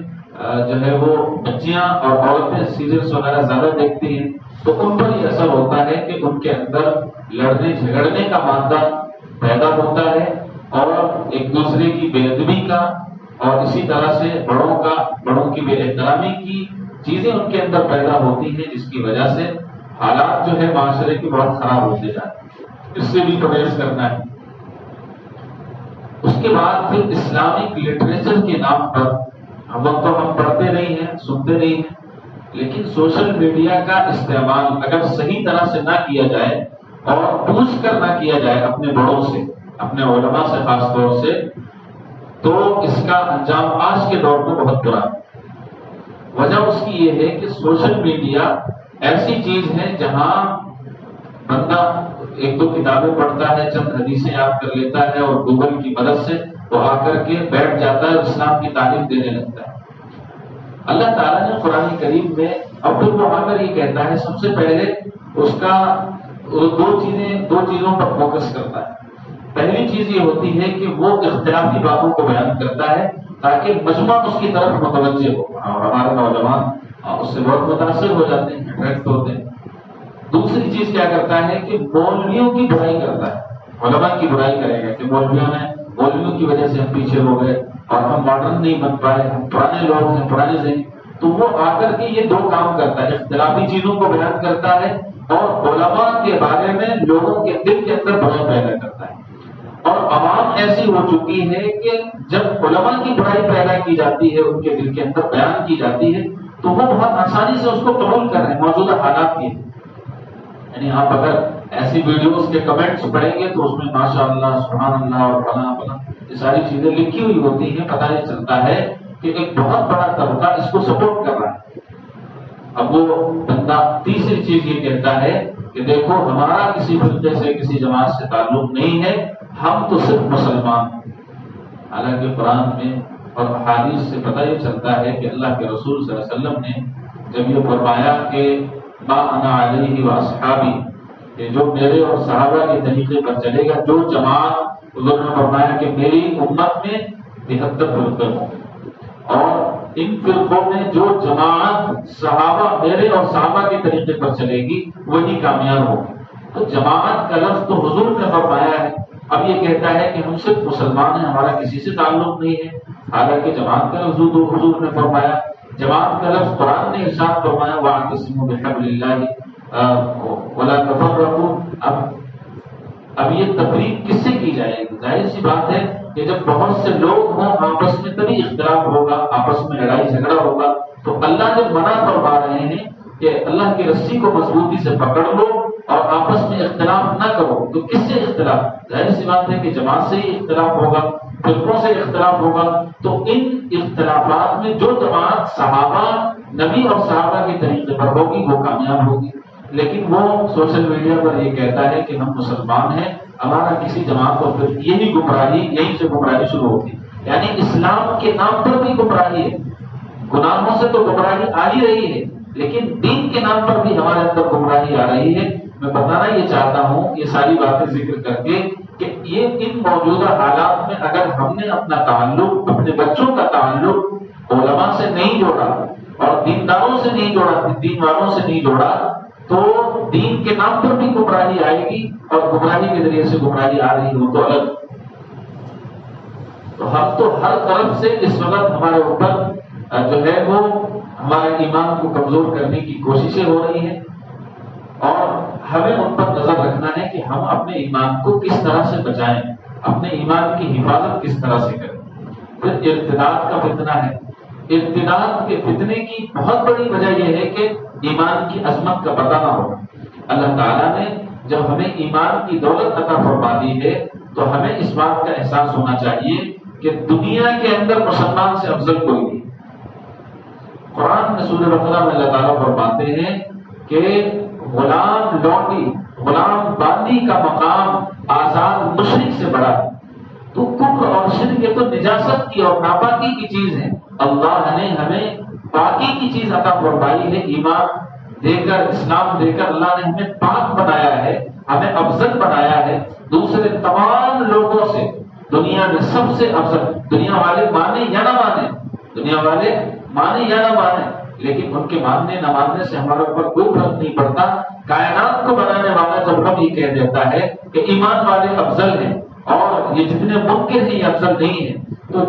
جو ہے وہ بچیاں اور عورتیں سیریلز وغیرہ زیادہ دیکھتی ہیں تو ان پر یہ اثر ہوتا ہے کہ ان کے اندر لڑنے جھگڑنے کا مادہ پیدا ہوتا ہے اور ایک دوسرے کی بے ادبی کا اور اسی طرح سے بڑوں کی بے احترامی کی چیزیں ان کے اندر پیدا ہوتی ہیں، جس کی وجہ سے حالات جو ہے معاشرے کے بہت خراب ہوتے جاتے ہیں. اس سے بھی پرہیز کرنا ہے. اس کے بعد پھر اسلامک لٹریچر کے نام پر ہم پڑھتے نہیں ہیں، سنتے نہیں ہیں، لیکن سوشل میڈیا کا استعمال اگر صحیح طرح سے نہ کیا جائے اور پوچھ کر نہ کیا جائے اپنے بڑوں سے، اپنے علماء سے خاص طور سے، تو اس کا انجام آج کے دور میں بہت برا ہے. وجہ اس کی یہ ہے کہ سوشل میڈیا ایسی چیز ہے جہاں بندہ ایک دو کتابیں پڑھتا ہے، چند حدیثیں یاد کر لیتا ہے اور گوگل کی مدد سے وہ آ کر کے بیٹھ جاتا ہے اور اسلام کی تعلیم دینے لگتا ہے. اللہ تعالیٰ نے قرآن کریم میں اور پھر وہ آ کر یہ کہتا ہے، سب سے پہلے اس کا دو چیزوں پر فوکس کرتا ہے. پہلی چیز یہ ہوتی ہے کہ وہ اختلافی باتوں کو بیان کرتا ہے تاکہ مجمع اس کی طرف متوجہ ہو، اور ہمارے نوجوان اس سے بہت متاثر ہو جاتے ہیں، اٹریکٹ ہوتے ہیں. دوسری چیز کیا کرتا ہے کہ مولویوں کی برائی کرتا ہے، علماء کی برائی کرے گا کہ مولویوں کی وجہ سے ہم پیچھے ہو گئے اور ہم ماڈرن نہیں بن پائے، ہم پرانے لوگ ہیں، پرانے ذہن. تو وہ آ کر کے یہ دو کام کرتا ہے، اختلافی چیزوں کو بیان کرتا ہے اور علماء کے بارے میں لوگوں کے دل کے اندر برائی پیدا کرتا ہے. اور عوام ایسی ہو چکی ہے کہ جب علماء کی برائی پیدا کی جاتی ہے، ان کے دل کے اندر بیان کی جاتی ہے، تو وہ بہت آسانی سے اس کو قبول کر رہے ہیں موجودہ حالات کے. یعنی آپ اگر ایسی ویڈیوز کے کمنٹس پڑھیں گے تو اس میں ماشاء اللہ، سبحان اللہ اور فلاں یہ ساری چیزیں لکھی ہوئی ہوتی ہیں. پتہ یہ چلتا ہے کہ ایک بہت بڑا طبقہ اس کو سپورٹ کر رہا ہے. اب وہ بندہ تیسری چیز یہ کہتا ہے کہ دیکھو ہمارا کسی فرقے سے کسی جماعت سے تعلق نہیں ہے، ہم تو صرف مسلمان ہیں۔ حالانکہ قرآن میں اور احادیث سے پتہ یہ چلتا ہے کہ اللہ کے رسول صلی اللہ علیہ وسلم نے جب یہ فرمایا کہ ما انا علیہ واصحابی، کہ جو میرے اور صحابہ کے طریقے پر چلے گا، جو جماعت، حضور نے فرمایا کہ میری امت میں 73 فرقے ہوں گے، اور ان فرقوں میں جو جماعت صحابہ میرے اور صحابہ کے طریقے پر چلے گی وہی کامیاب ہوگی۔ تو جماعت کا لفظ تو حضور نے فرمایا ہے، اب یہ کہتا ہے کہ ہم صرف مسلمان ہیں، ہمارا کسی سے تعلق نہیں ہے، حالانکہ جماعت کا لفظ حضور نے فرمایا، جماعت کا لفظ قرآن نے ارشاد فرمایا وَاعْتَصِمُوا بِحَبْلِ اللَّهِ وَلَا تَفَرَّقُوا۔ اب یہ تفریق کس سے کی جائے گی؟ ظاہر سی بات ہے کہ جب بہت سے لوگ ہوں آپس میں تبھی اختلاف ہوگا، آپس میں لڑائی جھگڑا ہوگا۔ تو اللہ جب منع فرما رہے ہیں کہ اللہ کی رسی کو مضبوطی سے پکڑ لو اور آپس میں اختلاف نہ کرو، تو کس سے اختلاف؟ ظاہر سی بات ہے کہ جماعت سے ہی اختلاف ہوگا، فرقوں سے اختلاف ہوگا۔ تو ان اختلافات میں جو جماعت صحابہ، نبی اور صحابہ کے طریقے پر ہوگی وہ کامیاب ہوگی۔ لیکن وہ سوشل میڈیا پر یہ کہتا ہے کہ ہم مسلمان ہیں، ہمارا کسی جماعت کو، پھر یہی گمراہی، یہیں سے گمراہی شروع ہوتی، یعنی اسلام کے نام پر بھی گمراہی ہے۔ گناہوں سے تو گمراہی آ ہی رہی ہے، لیکن دین کے نام پر بھی ہمارے اندر گمراہی آ رہی ہے۔ میں بتانا یہ چاہتا ہوں یہ ساری باتیں ذکر کر کے کہ یہ ان موجودہ حالات میں اگر ہم نے اپنا تعلق، اپنے بچوں کا تعلق علماء سے نہیں جوڑا اور دینداروں سے نہیں جوڑا، دین والوں سے نہیں جوڑا، تو دین کے نام پر بھی گمراہی آئے گی، اور گمراہی کے ذریعے سے گمراہی آ رہی ہو تو الگ۔ تو ہم تو ہر طرف سے اس وقت ہمارے اوپر جو ہے وہ ہمارے ایمان کو کمزور کرنے کی کوششیں ہو رہی ہیں، اور ہمیں ان پر نظر رکھنا ہے کہ ہم اپنے ایمان کو کس طرح سے بچائیں، اپنے ایمان کی حفاظت کس طرح سے کریں۔ پھر ارتداد کا فتنہ ہے۔ ارتداد کے فتنے کی بہت بڑی وجہ یہ ہے کہ ایمان کی عظمت کا پتہ نہ ہو۔ اللہ تعالیٰ نے جب ہمیں ایمان کی دولت عطا فرما دی ہے تو ہمیں اس بات کا احساس ہونا چاہیے کہ دنیا کے اندر مسلمان سے افضل کوئی نہیں۔ قرآن میں سورہ بقرہ میں اللہ تعالیٰ فرماتے ہیں کہ غلام لونڈی، غلام باندی کا مقام آزاد مشرک سے بڑا ہے۔ تو کفر اور شرک یہ تو نجاست کی اور ناپاکی کی چیز ہے، اللہ نے ہمیں پاکی کی چیز عطا فرمائی ہے، ایمان دے کر، اسلام دے کر اللہ نے ہمیں پاک بنایا ہے، ہمیں افضل بنایا ہے دوسرے تمام لوگوں سے۔ دنیا میں سب سے افضل، دنیا والے مانے یا نہ مانے، دنیا والے مانے یا نہ مانے، لیکن ان کے ماننے نہ ماننے سے ہمارے اوپر کوئی فرق نہیں پڑتا۔ کائنات کو بنانے والا جب ہم یہ کہہ دیتا ہے کہ ایمان والے افضل ہیں اور یہ جتنے منکر ہیں یہ افضل نہیں ہیں، تو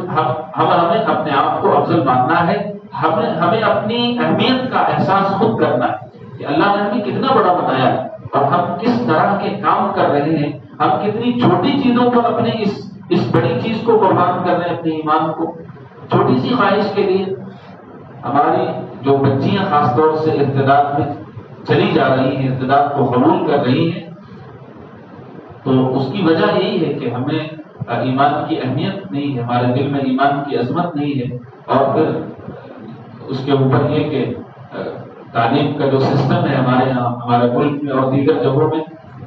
ہمیں اپنے آپ کو افضل ماننا ہے۔ ہمیں اپنی اہمیت کا احساس خود کرنا ہے کہ اللہ نے ہمیں کتنا بڑا بنایا ہے اور ہم کس طرح کے کام کر رہے ہیں، ہم کتنی چھوٹی چیزوں پر اپنے اس بڑی چیز کو قربان کر رہے ہیں، اپنے ایمان کو چھوٹی سی خواہش کے لیے۔ ہماری جو بچیاں خاص طور سے ارتداد میں چلی جا رہی ہیں، ارتداد کو قبول کر رہی ہیں، تو اس کی وجہ یہی ہے کہ ہمیں ایمان کی اہمیت نہیں ہے، ہمارے دل میں ایمان کی عظمت نہیں ہے۔ اور پھر اس کے اوپر یہ کہ تعلیم کا جو سسٹم ہے ہمارے یہاں، ہمارے ملک میں اور دیگر جگہوں میں،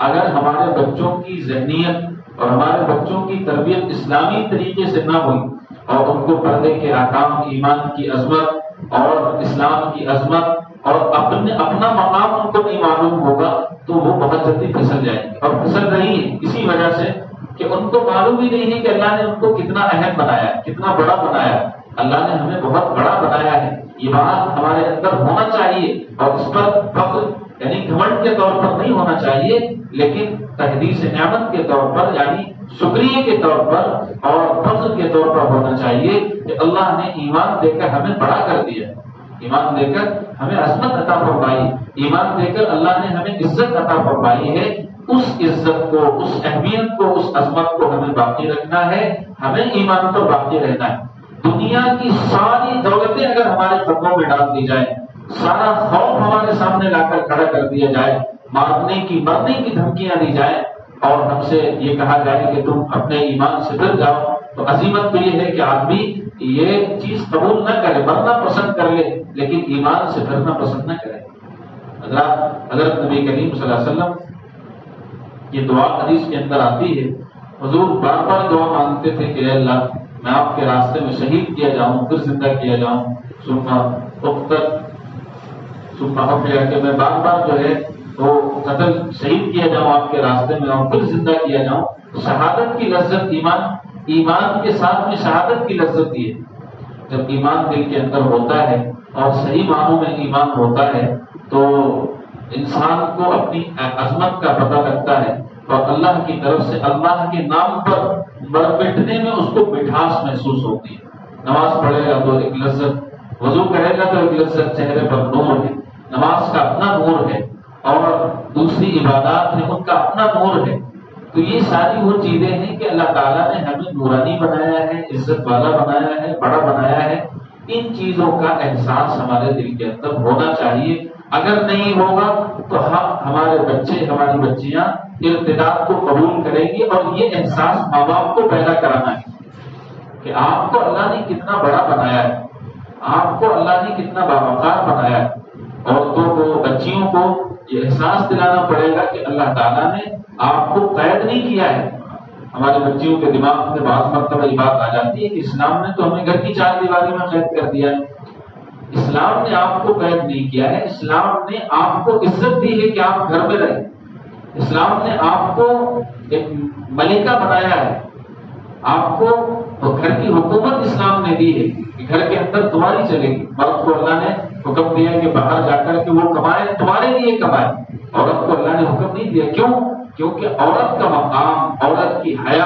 اگر ہمارے بچوں کی ذہنیت اور ہمارے بچوں کی تربیت اسلامی طریقے سے نہ ہوئی اور ان کو پردے کے احکام، ایمان کی عظمت اور اسلام کی عظمت اور اپنا مقام ان کو نہیں معلوم ہوگا، تو وہ بہت جلدی پھسل جائیں گے، اور پھسل رہی ہے اسی وجہ سے کہ ان کو معلوم ہی نہیں ہے کہ اللہ نے ان کو کتنا اہم بنایا ہے، کتنا بڑا بنایا ہے۔ اللہ نے ہمیں بہت بڑا بنایا ہے، یہ بات ہمارے اندر ہونا چاہیے، اور اس پر فخر یعنی گھمنڈ کے طور پر نہیں ہونا چاہیے، لیکن تحدیث نعمت کے طور پر یعنی شکریہ کے طور پر اور فضل کے طور پر ہونا چاہیے کہ اللہ نے ایمان دے کر ہمیں بڑا کر دیا، ایمان دے کر ہمیں عظمت عطا فرمائی، ایمان دے کر اللہ نے ہمیں عزت عطا فرمائی ہے۔ اس عزت کو، اس اہمیت کو، اس عظمت کو ہمیں باقی رکھنا ہے، ہمیں ایمان پر باقی رہنا ہے۔ دنیا کی ساری دولتیں اگر ہمارے قدموں میں ڈال دی جائے، سارا خوف ہمارے سامنے لا کر کھڑا کر دیا جائے، مارنے کی مرنے کی دھمکیاں دی جائیں، اور ہم سے یہ کہا جائے کہ تم اپنے ایمان سے ڈر جاؤ، تو عزیمت تو یہ ہے کہ آدمی یہ چیز قبول نہ کرے، مرنا پسند کر لے لیکن ایمان سے پھرنا پسند نہ کرے۔ حضرت نبی کریم صلی اللہ علیہ وسلم یہ دعا حدیث کے اندر آتی ہے، حضور بار بار دعا مانگتے تھے کہ اے اللہ میں آپ کے راستے میں شہید کیا جاؤں، پھر زندہ کیا جاؤں، کہ میں بار بار جو ہے وہ قتل شہید کیا جاؤں آپ کے راستے میں اور پھر زندہ کیا جاؤں۔ شہادت کی لذت ایمان کے ساتھ میں شہادت کی لذت یہ ہے، جب ایمان دل کے اندر ہوتا ہے اور صحیح معنوں میں ایمان ہوتا ہے تو انسان کو اپنی عظمت کا پتہ لگتا ہے اور اللہ کی طرف سے اللہ کے نام پر بیٹھنے میں اس کو مٹھاس محسوس ہوتی ہے۔ نماز پڑھے گا تو ایک لذت، وضو کرے گا تو ایک لذت، چہرے پر نور ہے، نماز کا اپنا نور ہے اور دوسری عبادات ہیں ان کا اپنا نور ہے۔ تو یہ ساری وہ چیزیں ہیں کہ اللہ تعالیٰ نے ہمیں نورانی بنایا ہے، عزت والا بنایا ہے، بڑا بنایا ہے۔ ان چیزوں کا احساس ہمارے دل کے اندر ہونا چاہیے۔ اگر نہیں ہوگا تو ہمارے بچے، ہماری بچیاں ارتداد کو قبول کریں گی، اور یہ احساس ماں باپ کو پیدا کرانا ہے کہ آپ کو اللہ نے کتنا بڑا بنایا ہے، آپ کو اللہ نے کتنا باوقار بنایا ہے۔ عورتوں کو، بچیوں کو یہ احساس دلانا پڑے گا کہ اللہ تعالیٰ نے آپ کو قید نہیں کیا ہے۔ ہمارے بچیوں کے دماغ میں بعض مرتبہ یہ بات آ جاتی ہے کہ اسلام نے تو ہمیں گھر کی چار دیواری میں قید کر دیا ہے۔ اسلام نے آپ کو قید نہیں کیا ہے، اسلام نے آپ کو عزت دی ہے کہ آپ گھر میں رہیں۔ اسلام نے آپ کو ایک ملکہ بنایا ہے، آپ کو گھر کی حکومت اسلام نے دی ہے کہ گھر کے اندر تمہاری چلے گی۔ مرد کو اللہ نے حکم دیا کہ باہر جا کر کے وہ کمائے، تمہارے لیے کمائے۔ عورت کو اللہ نے حکم نہیں دیا، کیوں؟ کیونکہ عورت کا مقام، عورت کی حیا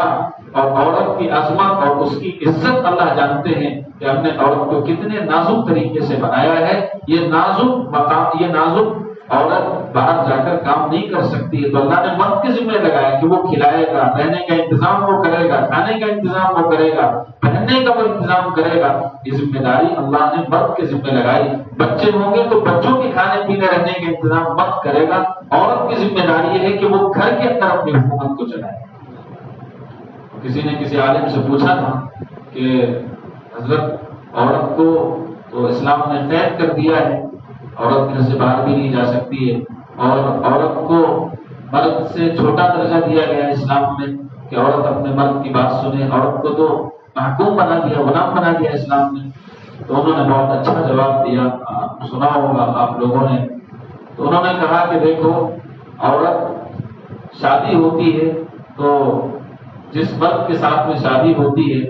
اور عورت کی عظمت اور اس کی عزت اللہ جانتے ہیں کہ ہم نے عورت کو کتنے نازک طریقے سے بنایا ہے۔ یہ نازک مقام، یہ نازک عورت باہر جا کر کام نہیں کر سکتی ہے، تو اللہ نے مرد کے ذمہ لگایا کہ وہ کھلائے گا، رہنے کا انتظام وہ کرے گا، کھانے کا انتظام وہ کرے گا، پہننے کا وہ انتظام کرے گا۔ یہ ذمہ داری اللہ نے مرد کے ذمہ لگائی۔ بچے ہوں گے تو بچوں کے کھانے پینے رہنے کا انتظام مرد کرے گا۔ عورت کی ذمہ داری یہ ہے کہ وہ گھر کے اندر اپنی حکومت کو چلائے۔ کسی نے کسی عالم سے پوچھا تھا کہ حضرت عورت کو تو اسلام نے قید کر دیا ہے، عورت گھر سے باہر بھی نہیں جا سکتی ہے، اور عورت کو مرد سے چھوٹا درجہ دیا گیا ہے اسلام میں کہ عورت اپنے مرد کی بات سنے، عورت کو تو محکوم بنا دیا، غلام بنا دیا اسلام نے۔ تو انہوں نے بہت اچھا جواب دیا، سنا ہوگا آپ لوگوں نے۔ تو انہوں نے کہا کہ دیکھو، عورت شادی ہوتی ہے تو جس مرد کے ساتھ میں شادی ہوتی ہے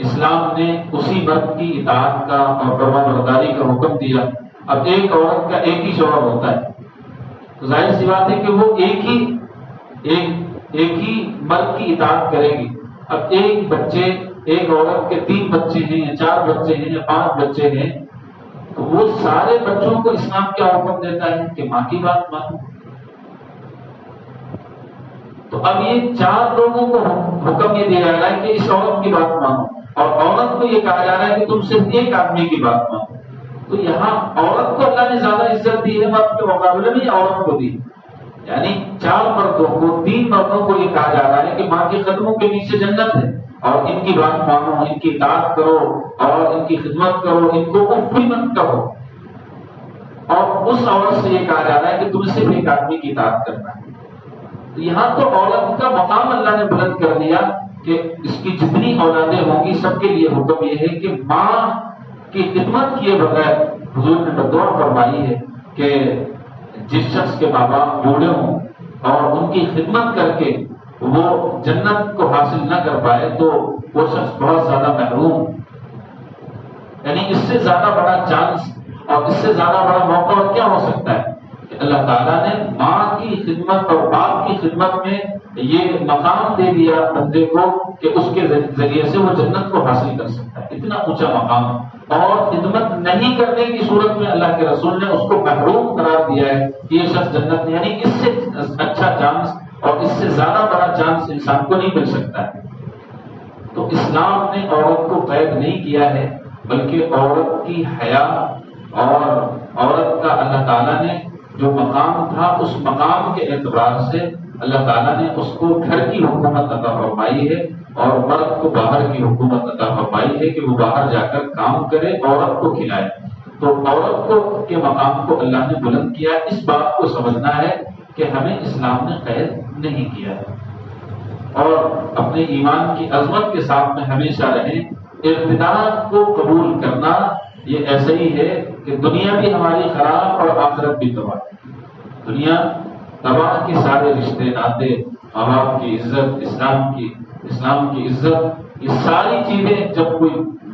اسلام نے اسی مرد کی اطاعت کا اور فرما برداری کا حکم دیا۔ اب ایک عورت کا ایک ہی شوہر ہوتا ہے، تو ظاہر سی بات ہے کہ وہ ایک ہی مرد کی اطاعت کرے گی۔ اب ایک عورت کے 3 بچے ہیں یا 4 بچے ہیں یا 5 بچے ہیں، تو وہ سارے بچوں کو اسلام کیا حکم دیتا ہے کہ ماں کی بات مانو۔ تو اب یہ 4 لوگوں کو حکم یہ دیا جا رہا ہے کہ اس عورت کی بات مانو، اور عورت کو یہ کہا جا رہا ہے کہ تم صرف ایک آدمی کی بات مانو۔ تو یہاں عورت کو اللہ نے زیادہ عزت دی ہے مرد کے مقابلے میں، عورت کو دی، یعنی 4 مردوں کو 3 مردوں کو یہ کہا جا رہا ہے کہ ماں کے قدموں کے نیچے جنت ہے، اور ان کی بات مانو، ان کی اطاعت کرو اور ان کی خدمت کرو، ان کو اف بھی مت کہو۔ اور اس عورت سے یہ کہا جا رہا ہے کہ تمہیں صرف ایک آدمی کی اطاعت کرنا ہے۔ تو یہاں تو عورت کا مقام اللہ نے بلند کر دیا کہ اس کی جتنی اولادیں ہوں گی سب کے لیے حکم یہ ہے کہ ماں کی خدمت کیے بغیر، حضور نے بدعا فرمائی ہے کہ جس شخص کے ماں باپ بوڑھے ہوں اور ان کی خدمت کر کے وہ جنت کو حاصل نہ کر پائے تو وہ شخص بہت زیادہ محروم، یعنی اس سے زیادہ بڑا چانس اور اس سے زیادہ بڑا موقع اور کیا ہو سکتا ہے کہ اللہ تعالیٰ نے ماں کی خدمت اور باپ کی خدمت میں یہ مقام دے دیا بندے کو کہ اس کے ذریعے سے وہ جنت کو حاصل کر سکتا ہے، اتنا اونچا مقام۔ اور خدمت نہیں کرنے کی صورت میں اللہ کے رسول نے اس کو محروم قرار دیا ہے کہ یہ شخص جنت میں، یعنی اس سے اچھا چانس اور اس سے زیادہ بڑا چانس انسان کو نہیں مل سکتا ہے۔ تو اسلام نے عورت کو قید نہیں کیا ہے، بلکہ عورت کی حیا اور عورت کا اللہ تعالیٰ نے جو مقام تھا اس مقام کے اعتبار سے اللہ تعالیٰ نے اس کو گھر کی حکومت عطا فرمائی ہے، اور مرد کو باہر کی حکومت عطا فرمائی ہے کہ وہ باہر جا کر کام کرے، عورت کو کھلائے۔ تو عورت کو کے مقام کو اللہ نے بلند کیا۔ اس بات کو سمجھنا ہے کہ ہمیں اسلام نے قید نہیں کیا ہے، اور اپنے ایمان کی عظمت کے ساتھ میں ہمیشہ رہیں۔ ارتداد کو قبول کرنا یہ ایسے ہی ہے کہ دنیا بھی ہماری خراب اور آخرت بھی تباہ۔ دنیا تباہ کے سارے رشتے ناطے، ماں باپ کی عزت، اسلام کی عزت، یہ ساری چیزیں جب کوئی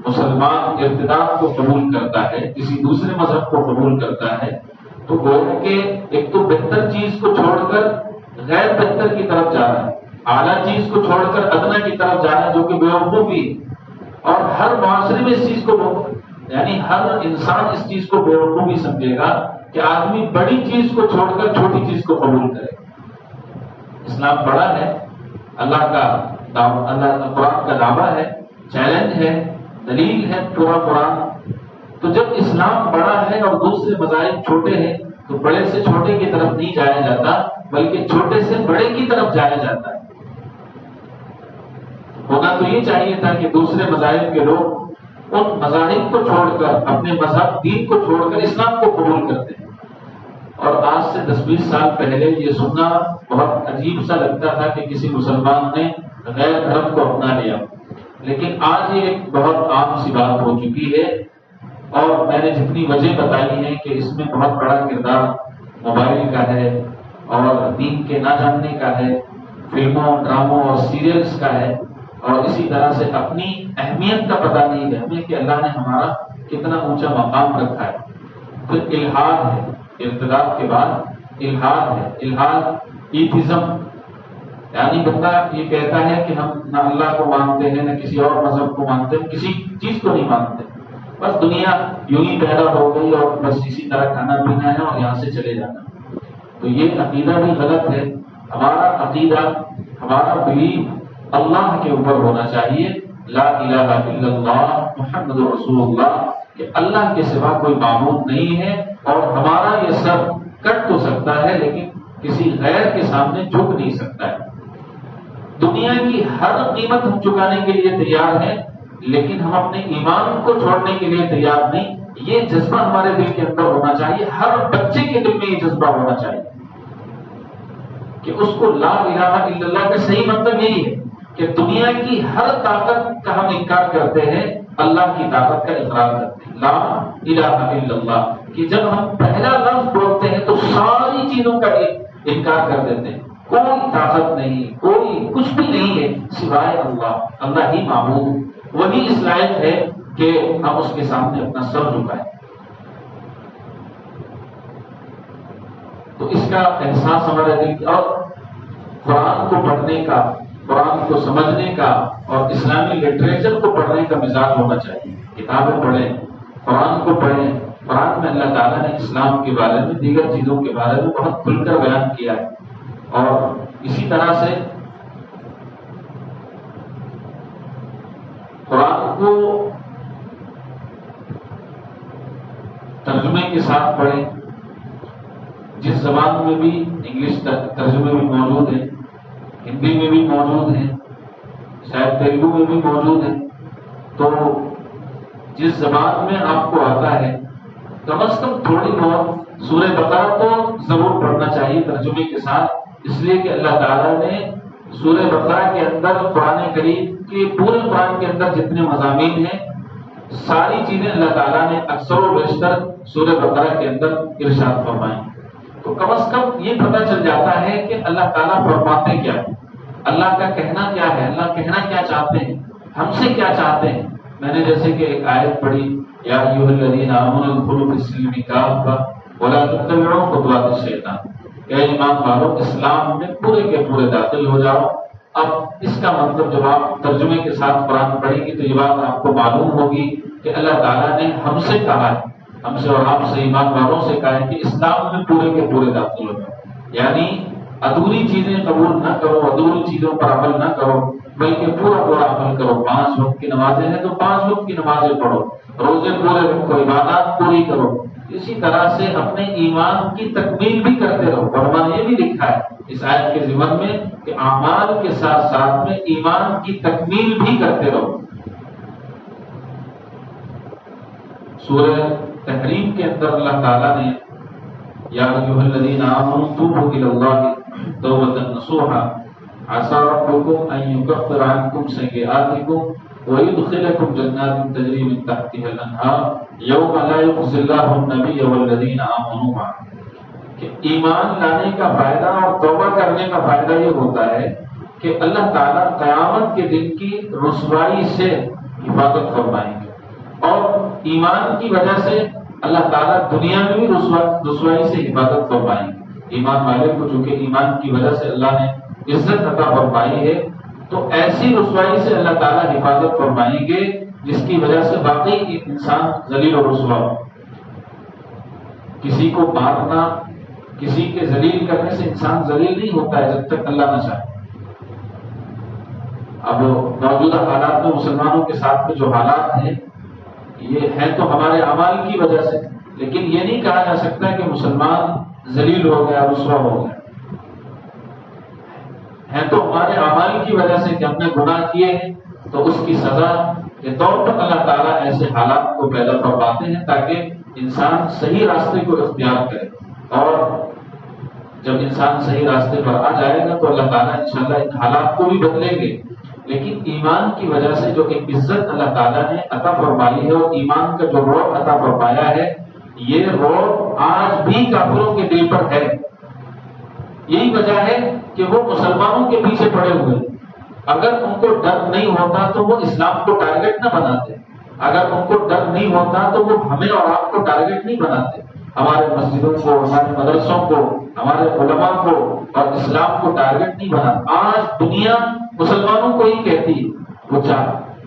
مسلمان ارتداد کو قبول کرتا ہے، کسی دوسرے مذہب کو قبول کرتا ہے، تو گویا کہ ایک تو بہتر چیز کو چھوڑ کر غیر بہتر کی طرف جا رہا ہے، اعلیٰ چیز کو چھوڑ کر ادنا کی طرف جا رہا ہے، جو کہ بیوقوفی ہے۔ اور ہر معاشرے میں اس چیز کو یعنی ہر انسان اس چیز کو بیوقوفی سمجھے گا کہ آدمی بڑی چیز کو چھوڑ کر چھوٹی چیز کو قبول کرے۔ اسلام بڑا ہے، اللہ کا قرآن کا دعویٰ ہے، چیلنج ہے، دلیل ہے پورا قرآن۔ تو جب اسلام بڑا ہے اور دوسرے مذاہب چھوٹے ہیں تو بڑے سے چھوٹے کی طرف نہیں جایا جاتا، بلکہ چھوٹے سے بڑے کی طرف جایا جاتا ہے۔ ہونا تو یہ چاہیے تھا کہ دوسرے مذاہب کے لوگ ان مذاہب کو چھوڑ کر، اپنے مذہب دین کو چھوڑ کر اسلام کو قبول کرتے ہیں۔ اور آج سے 10-20 سال پہلے یہ سننا بہت عجیب سا لگتا تھا کہ کسی مسلمان نے غیر دھرم کو اپنا لیا، لیکن آج یہ ایک بہت عام سی بات ہو چکی ہے۔ اور میں نے جتنی وجہ بتائی ہے کہ اس میں بہت بڑا کردار موبائل کا ہے اور دین کے نہ جاننے کا ہے، فلموں، ڈراموں اور سیریلز کا ہے، اور اسی طرح سے اپنی اہمیت کا پتہ نہیں ہے ہمیں کہ اللہ نے ہمارا کتنا اونچا مقام رکھا ہے۔ پھر الحاد ہے، ارتداد کے بعد الحاد ہے، الحاد ایتھزم، یعنی بندہ یہ کہتا ہے کہ ہم نہ اللہ کو مانتے ہیں نہ کسی اور مذہب کو مانتے ہیں، کسی چیز کو نہیں مانتے، بس دنیا یوں ہی پیدا ہو گئی اور بس اسی طرح کھانا پینا ہے اور یہاں سے چلے جانا۔ تو یہ عقیدہ بھی غلط ہے۔ ہمارا عقیدہ، ہمارا بلیف اللہ کے اوپر ہونا چاہیے، لا الہ الا اللہ محمد رسول اللہ، کہ اللہ کے سوا کوئی معبود نہیں ہے، اور ہمارا یہ سر کٹ تو سکتا ہے لیکن کسی غیر کے سامنے جھک نہیں سکتا ہے۔ دنیا کی ہر قیمت ہم چکانے کے لیے تیار ہیں، لیکن ہم اپنے ایمان کو چھوڑنے کے لیے تیار نہیں۔ یہ جذبہ ہمارے دل کے اندر ہونا چاہیے، ہر بچے کے دل میں یہ جذبہ ہونا چاہیے کہ اس کو لا الہ الا اللہ کا صحیح مطلب یہی ہے کہ دنیا کی ہر طاقت کا ہم انکار کرتے ہیں، اللہ کی طاقت کا اقرار کرتے ہیں۔ لا الہ الا اللہ کہ جب ہم پہلا لفظ بولتے ہیں تو ساری چیزوں کا انکار کر دیتے ہیں، کوئی طاقت نہیں، کوئی کچھ بھی نہیں ہے سوائے اللہ، اللہ ہی معبود، وہی اس لائق ہے کہ ہم اس کے سامنے اپنا سر جھکائیں۔ تو اس کا احساس ہمارے دل کی، اور قرآن کو پڑھنے کا، قرآن کو سمجھنے کا اور اسلامی لٹریچر کو پڑھنے کا مزاج ہونا چاہیے۔ کتابیں پڑھیں، قرآن کو پڑھیں۔ قرآن میں اللہ تعالیٰ نے اسلام کے بارے میں، دیگر چیزوں کے بارے میں بہت کھل کر بیان کیا ہے، اور اسی طرح سے قرآن کو ترجمے کے ساتھ پڑھیں۔ جس زبان میں بھی انگلش ترجمے بھی موجود ہیں، ہندی میں بھی موجود ہیں، شاید تیلگو میں بھی موجود ہیں، تو جس زبان میں آپ کو آتا ہے کم از کم تھوڑی بہت سورہ بقرہ تو ضرور پڑھنا چاہیے ترجمے کے ساتھ، اس لیے کہ اللہ تعالیٰ نے سورہ بقرہ کے اندر قرآن کریم کے پورے قرآن کے اندر جتنے مضامین ہیں ساری چیزیں اللہ تعالیٰ نے اکثر و بیشتر سورہ بقرہ کے اندر ارشاد فرمائیں۔ تو کم از کم یہ پتہ چل جاتا ہے کہ اللہ تعالیٰ فرماتے کیا ہے، اللہ کا کہنا کیا ہے، اللہ کہنا کیا چاہتے ہیں، ہم سے کیا چاہتے ہیں۔ میں نے جیسے کہ ایک آیت پڑھی، یا ایھا الذین آمنوا ادخلوا فی السلم کافۃ ولا تتبعوا خطوات الشیطان، کہ ایمان والو اسلام میں پورے کے پورے داخل ہو جاؤ۔ اب اس کا مطلب جب آپ ترجمے کے ساتھ قرآن پڑھیں گے تو یہ بات آپ کو معلوم ہوگی کہ اللہ تعالیٰ نے ہم سے کہا ہے، ہم سے اور آپ سے ایمان والوں سے کہا ہے کہ اسلام میں پورے کے پورے داخل ہو جاؤ، یعنی ادھوری چیزیں قبول نہ کرو، ادھوری چیزوں پر عمل نہ کرو، بلکہ پورا پورا عمل کرو۔ 5 وقت کی نمازیں ہیں تو 5 وقت کی نمازیں پڑھو، روزے پورے رکھو، عبادات پوری کرو، اسی طرح سے اپنے ایمان کی تکمیل بھی کرتے رہو۔ فرمان یہ بھی بھی لکھا ہے اس آیت کے ضمن میں کہ اعمال کے ساتھ ساتھ میں ایمان کی تکمیل بھی کرتے رہو. سورہ تحریم کے اندر اللہ تعالیٰ نے یا ایھا الذین آمنوا توبوا الی اللہ توبۃ نصوحا عسى ربکم ان یکفر عنکم سیئاتکم ویدخلکم جنات تجری من تحتها الانہار یوم لا یخزی اللہ النبی والذین آمنوا معه. کہ ایمان لانے کا فائدہ اور توبہ کرنے کا فائدہ یہ ہوتا ہے کہ اللہ تعالیٰ قیامت کے دن کی رسوائی سے حفاظت فرمائیں گے، اور ایمان کی وجہ سے اللہ تعالیٰ دنیا میں بھی رسوائی سے حفاظت فرمائیں گے. ایمان والے کو چونکہ ایمان کی وجہ سے اللہ نے عزت عطا فرمائی ہے، تو ایسی رسوائی سے اللہ تعالیٰ حفاظت فرمائیں گے جس کی وجہ سے واقعی انسان ذلیل و رسوا ہو. کسی کو مارنا، کسی کے ذلیل کرنے سے انسان ذلیل نہیں ہوتا ہے جب تک اللہ نہ چاہے. اب موجودہ حالات میں مسلمانوں کے ساتھ میں جو حالات ہیں یہ ہیں تو ہمارے اعمال کی وجہ سے، لیکن یہ نہیں کہا جا سکتا کہ مسلمان ذلیل ہو گیا، رسوا ہو گیا. ہیں تو ہمارے اعمال کی وجہ سے کہ ہم نے گناہ کیے ہیں، تو اس کی سزا کے طور پر اللہ تعالیٰ ایسے حالات کو پیدا فرماتے ہیں تاکہ انسان صحیح راستے کو اختیار کرے. اور جب انسان صحیح راستے پر آ جائے گا تو اللہ تعالیٰ انشاءاللہ ان حالات کو بھی بدلیں گے. لیکن ایمان کی وجہ سے جو ایک عزت اللہ تعالیٰ نے عطا فرمائی ہے اور ایمان کا جو رعب عطا فرمایا ہے، یہ رعب آج بھی کافروں کے دل پر ہے. یہی وجہ ہے کہ وہ مسلمانوں کے پیچھے پڑے ہوئے. اگر ان کو ڈر نہیں ہوتا تو وہ اسلام کو ٹارگٹ نہ بناتے. اگر ان کو ڈر نہیں ہوتا تو وہ ہمیں اور آپ کو ٹارگٹ نہیں بناتے. ہمارے مسجدوں کو، ہمارے مدرسوں کو، ہمارے علماء کو اور اسلام کو ٹارگٹ نہیں بناتا. آج دنیا مسلمانوں کو ہی کہتی ہے، وہ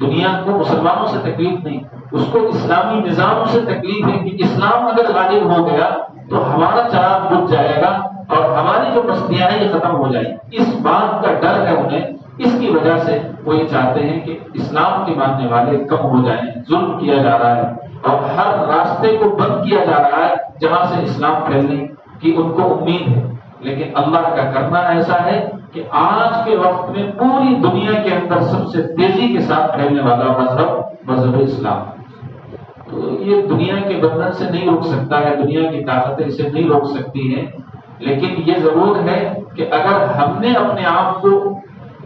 دنیا کو مسلمانوں سے تکلیف نہیں، اس کو اسلامی نظام سے تکلیف ہے کہ اسلام اگر غالب ہو گیا تو ہمارا چراغ بجھ جائے گا اور ہماری جو بستیاں ہیں یہ ختم ہو جائیں. اس بات کا ڈر ہے انہیں. اس کی وجہ سے وہ یہ چاہتے ہیں کہ اسلام کے ماننے والے کم ہو جائیں. ظلم کیا جا رہا ہے اور ہر راستے کو بند کیا جا رہا ہے جہاں سے اسلام پھیلنے کی ان کو امید ہے. لیکن اللہ کا کرنا ایسا ہے کہ آج کے وقت میں پوری دنیا کے اندر سب سے تیزی کے ساتھ پھیلنے والا مذہب اسلام. تو یہ دنیا کے بندن سے نہیں روک سکتا ہے، دنیا کی طاقتیں اسے نہیں روک سکتی ہیں. لیکن یہ ضرور ہے کہ اگر ہم نے اپنے آپ کو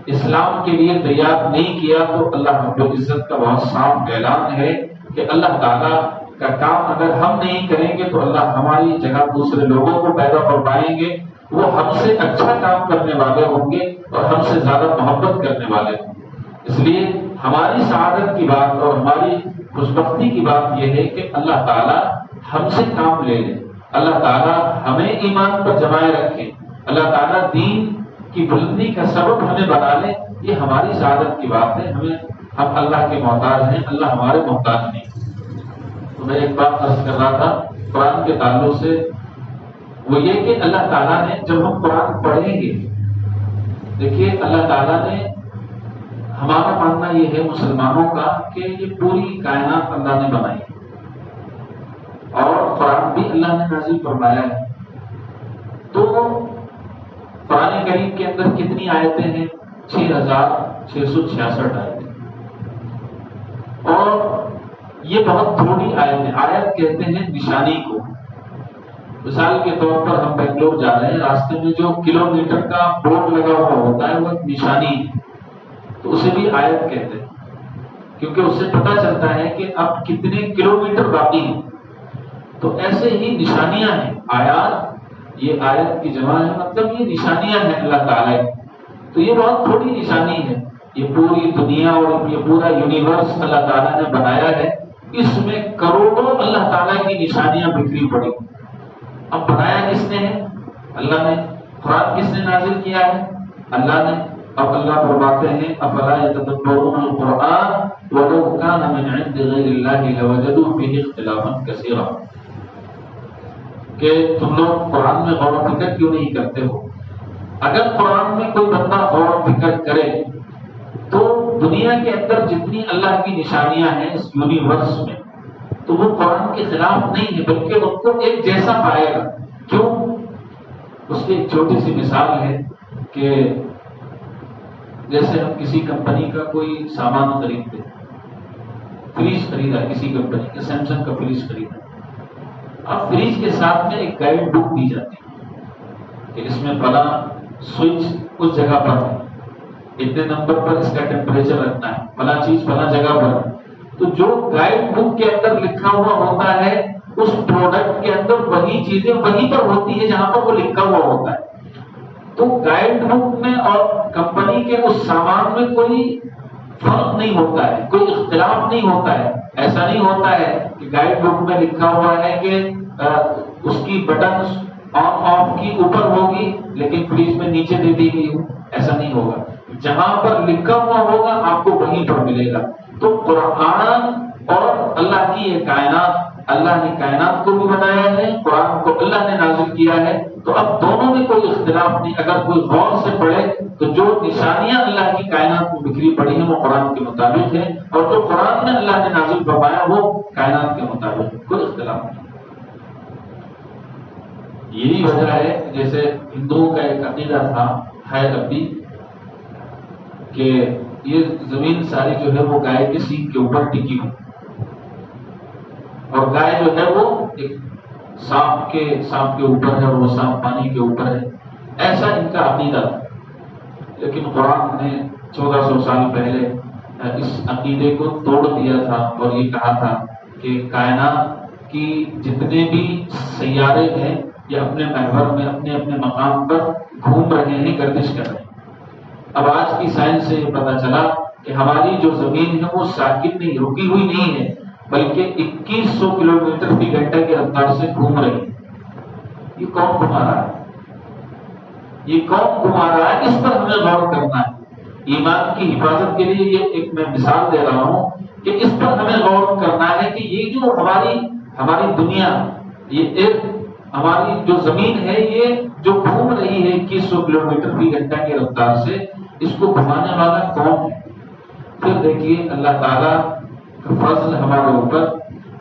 اسلام کے لیے تیار نہیں کیا تو اللہ رب العزت کا بہت صاف اعلان ہے کہ اللہ تعالیٰ کا کام اگر ہم نہیں کریں گے تو اللہ ہماری جگہ دوسرے لوگوں کو پیدا فرمائیں گے. وہ ہم سے اچھا کام کرنے والے ہوں گے اور ہم سے زیادہ محبت کرنے والے ہوں گے. اس لیے ہماری سعادت کی بات اور ہماری خوشبختی کی بات یہ ہے کہ اللہ تعالیٰ ہم سے کام لے لے. اللہ تعالیٰ ہمیں ایمان پر جمائے رکھے. اللہ تعالیٰ دین کی بلندی کا سبب ہمیں بنا لے. یہ ہماری سعادت کی بات ہے. ہم اللہ کے محتاج ہیں، اللہ ہمارے محتاج نہیں. تو میں ایک بات عرض کر رہا تھا قرآن کے تعلق سے، وہ یہ کہ اللہ تعالیٰ نے جب ہم قرآن پڑھیں گے، دیکھیے اللہ تعالیٰ نے، ہمارا ماننا یہ ہے مسلمانوں کا کہ یہ پوری کائنات اللہ نے بنائی اور قرآن بھی اللہ نے نازل فرمایا ہے. تو قرآن کریم کے اندر کتنی آیتیں ہیں؟ 6666 آیتیں. اور یہ بہت تھوڑی آیتیں. آیت کہتے ہیں نشانی کو. مثال کے طور پر ہم بنگلور جا رہے ہیں، راستے میں جو کلومیٹر کا بورڈ لگا ہوا ہوتا ہے وہ ایک نشانی ہے، تو اسے بھی آیت کہتے ہیں، کیونکہ اس سے پتہ چلتا ہے کہ اب کتنے کلومیٹر باقی ہیں. تو ایسے ہی نشانیاں ہیں. آیات، یہ آیت کی جمع ہے، مطلب یہ نشانیاں ہیں اللہ تعالیٰ کی. تو یہ بہت تھوڑی نشانی ہے. یہ پوری دنیا اور یہ پورا یونیورس اللہ تعالیٰ نے بنایا ہے. اس میں کروڑوں اللہ تعالیٰ کی نشانیاں بکھری پڑی. اب بنایا کس نے ہے؟ اللہ نے. قرآن کس نے نازل کیا ہے؟ اللہ نے. اب اللہ فرماتے ہیں افلا یتدبرون القرآن ولو کان من عند غیر اللہ لوجدوا فیہ اختلافا کثیرا. کہ تم لوگ قرآن میں غور و فکر کیوں نہیں کرتے ہو؟ اگر قرآن میں کوئی بندہ غور و فکر کرے تو دنیا کے اندر جتنی اللہ کی نشانیاں ہیں اس یونیورس میں، تو وہ قرآن کے خلاف نہیں ہے بلکہ ان کو ایک جیسا پائے گا. کیوں؟ اس کی ایک چھوٹی سی مثال ہے کہ جیسے ہم کسی کمپنی کا کوئی سامان خریدتے ہیں، فریج خریدا کسی کمپنی کا، سیمسنگ کا فریج خریدا، اب فریج کے ساتھ میں ایک گائیڈ بک دی جاتی ہے کہ اس میں فلاں سوئچ اس جگہ پر ہے، اتنے نمبر پر اس کا ٹیمپریچر رکھنا ہے، فلاں چیز فلاں جگہ پر ہے۔ تو جو گائیڈ بک کے اندر لکھا ہوا ہوتا ہے اس پروڈکٹ کے اندر وہی چیزیں وہیں پر ہوتی ہے جہاں پر وہ لکھا ہوا ہوتا ہے۔ تو گائیڈ بک میں اور کمپنی کے اس سامان میں کوئی فرق نہیں ہوتا ہے، کوئی اختلاف نہیں ہوتا ہے۔ ایسا نہیں ہوتا ہے کہ گائیڈ بک میں لکھا ہوا ہے کہ اس کی بٹن آن آف کی اوپر ہوگی لیکن فریج میں نیچے دے دی گئی ہو، ایسا نہیں ہوگا۔ جہاں پر لکھا ہوا ہوگا آپ کو وہیں پر ملے گا۔ تو قرآن اور اللہ کی یہ کائنات، اللہ نے کائنات کو بھی بنایا ہے، قرآن کو اللہ نے نازل کیا ہے، تو اب دونوں میں کوئی اختلاف نہیں۔ اگر کوئی غور سے پڑھے تو جو نشانیاں اللہ کی کائنات میں بکھری پڑی ہیں وہ قرآن کے مطابق ہے، اور جو قرآن میں اللہ نے نازل فرمایا وہ کائنات کے مطابق ہے، کوئی اختلاف نہیں۔ یہی وجہ ہے جیسے ہندوؤں کا ایک عقیدہ تھا، ہے اب بھی، کہ یہ زمین ساری جو ہے وہ گائے کے سینگ کے اوپر ٹکی ہوئی، اور گائے جو ہے وہ ایک سانپ کے اوپر ہے، اور وہ سانپ پانی کے اوپر ہے، ایسا ان کا عقیدہ تھا۔ لیکن قرآن نے 1400 سال پہلے اس عقیدے کو توڑ دیا تھا اور یہ کہا تھا کہ کائنات کی جتنے بھی سیارے ہیں یہ اپنے محور میں اپنے اپنے مقام پر گھوم رہے ہیں، گردش کر رہے ہیں۔ اب آج کی سائنس سے یہ پتا چلا کہ ہماری جو زمین ہے وہ ساکن نہیں، رکی ہوئی نہیں ہے، بلکہ 2100 کلومیٹر فی گھنٹہ کی رفتار سے گھوم رہی ہے۔ یہ کون گھما رہا ہے؟ یہ کون گھما رہا ہے؟ اس پر ہمیں غور کرنا ہے۔ ایمان کی حفاظت کے لیے یہ ایک میں مثال دے رہا ہوں کہ اس پر ہمیں غور کرنا ہے کہ یہ جو ہماری دنیا، یہ ایک ہماری جو زمین ہے یہ جو گھوم رہی ہے 2100 کلومیٹر فی گھنٹہ کی رفتار سے، اس کو گھمانے والا کون ہے؟ پھر دیکھیے اللہ تعالیٰ کا فضل ہمارے اوپر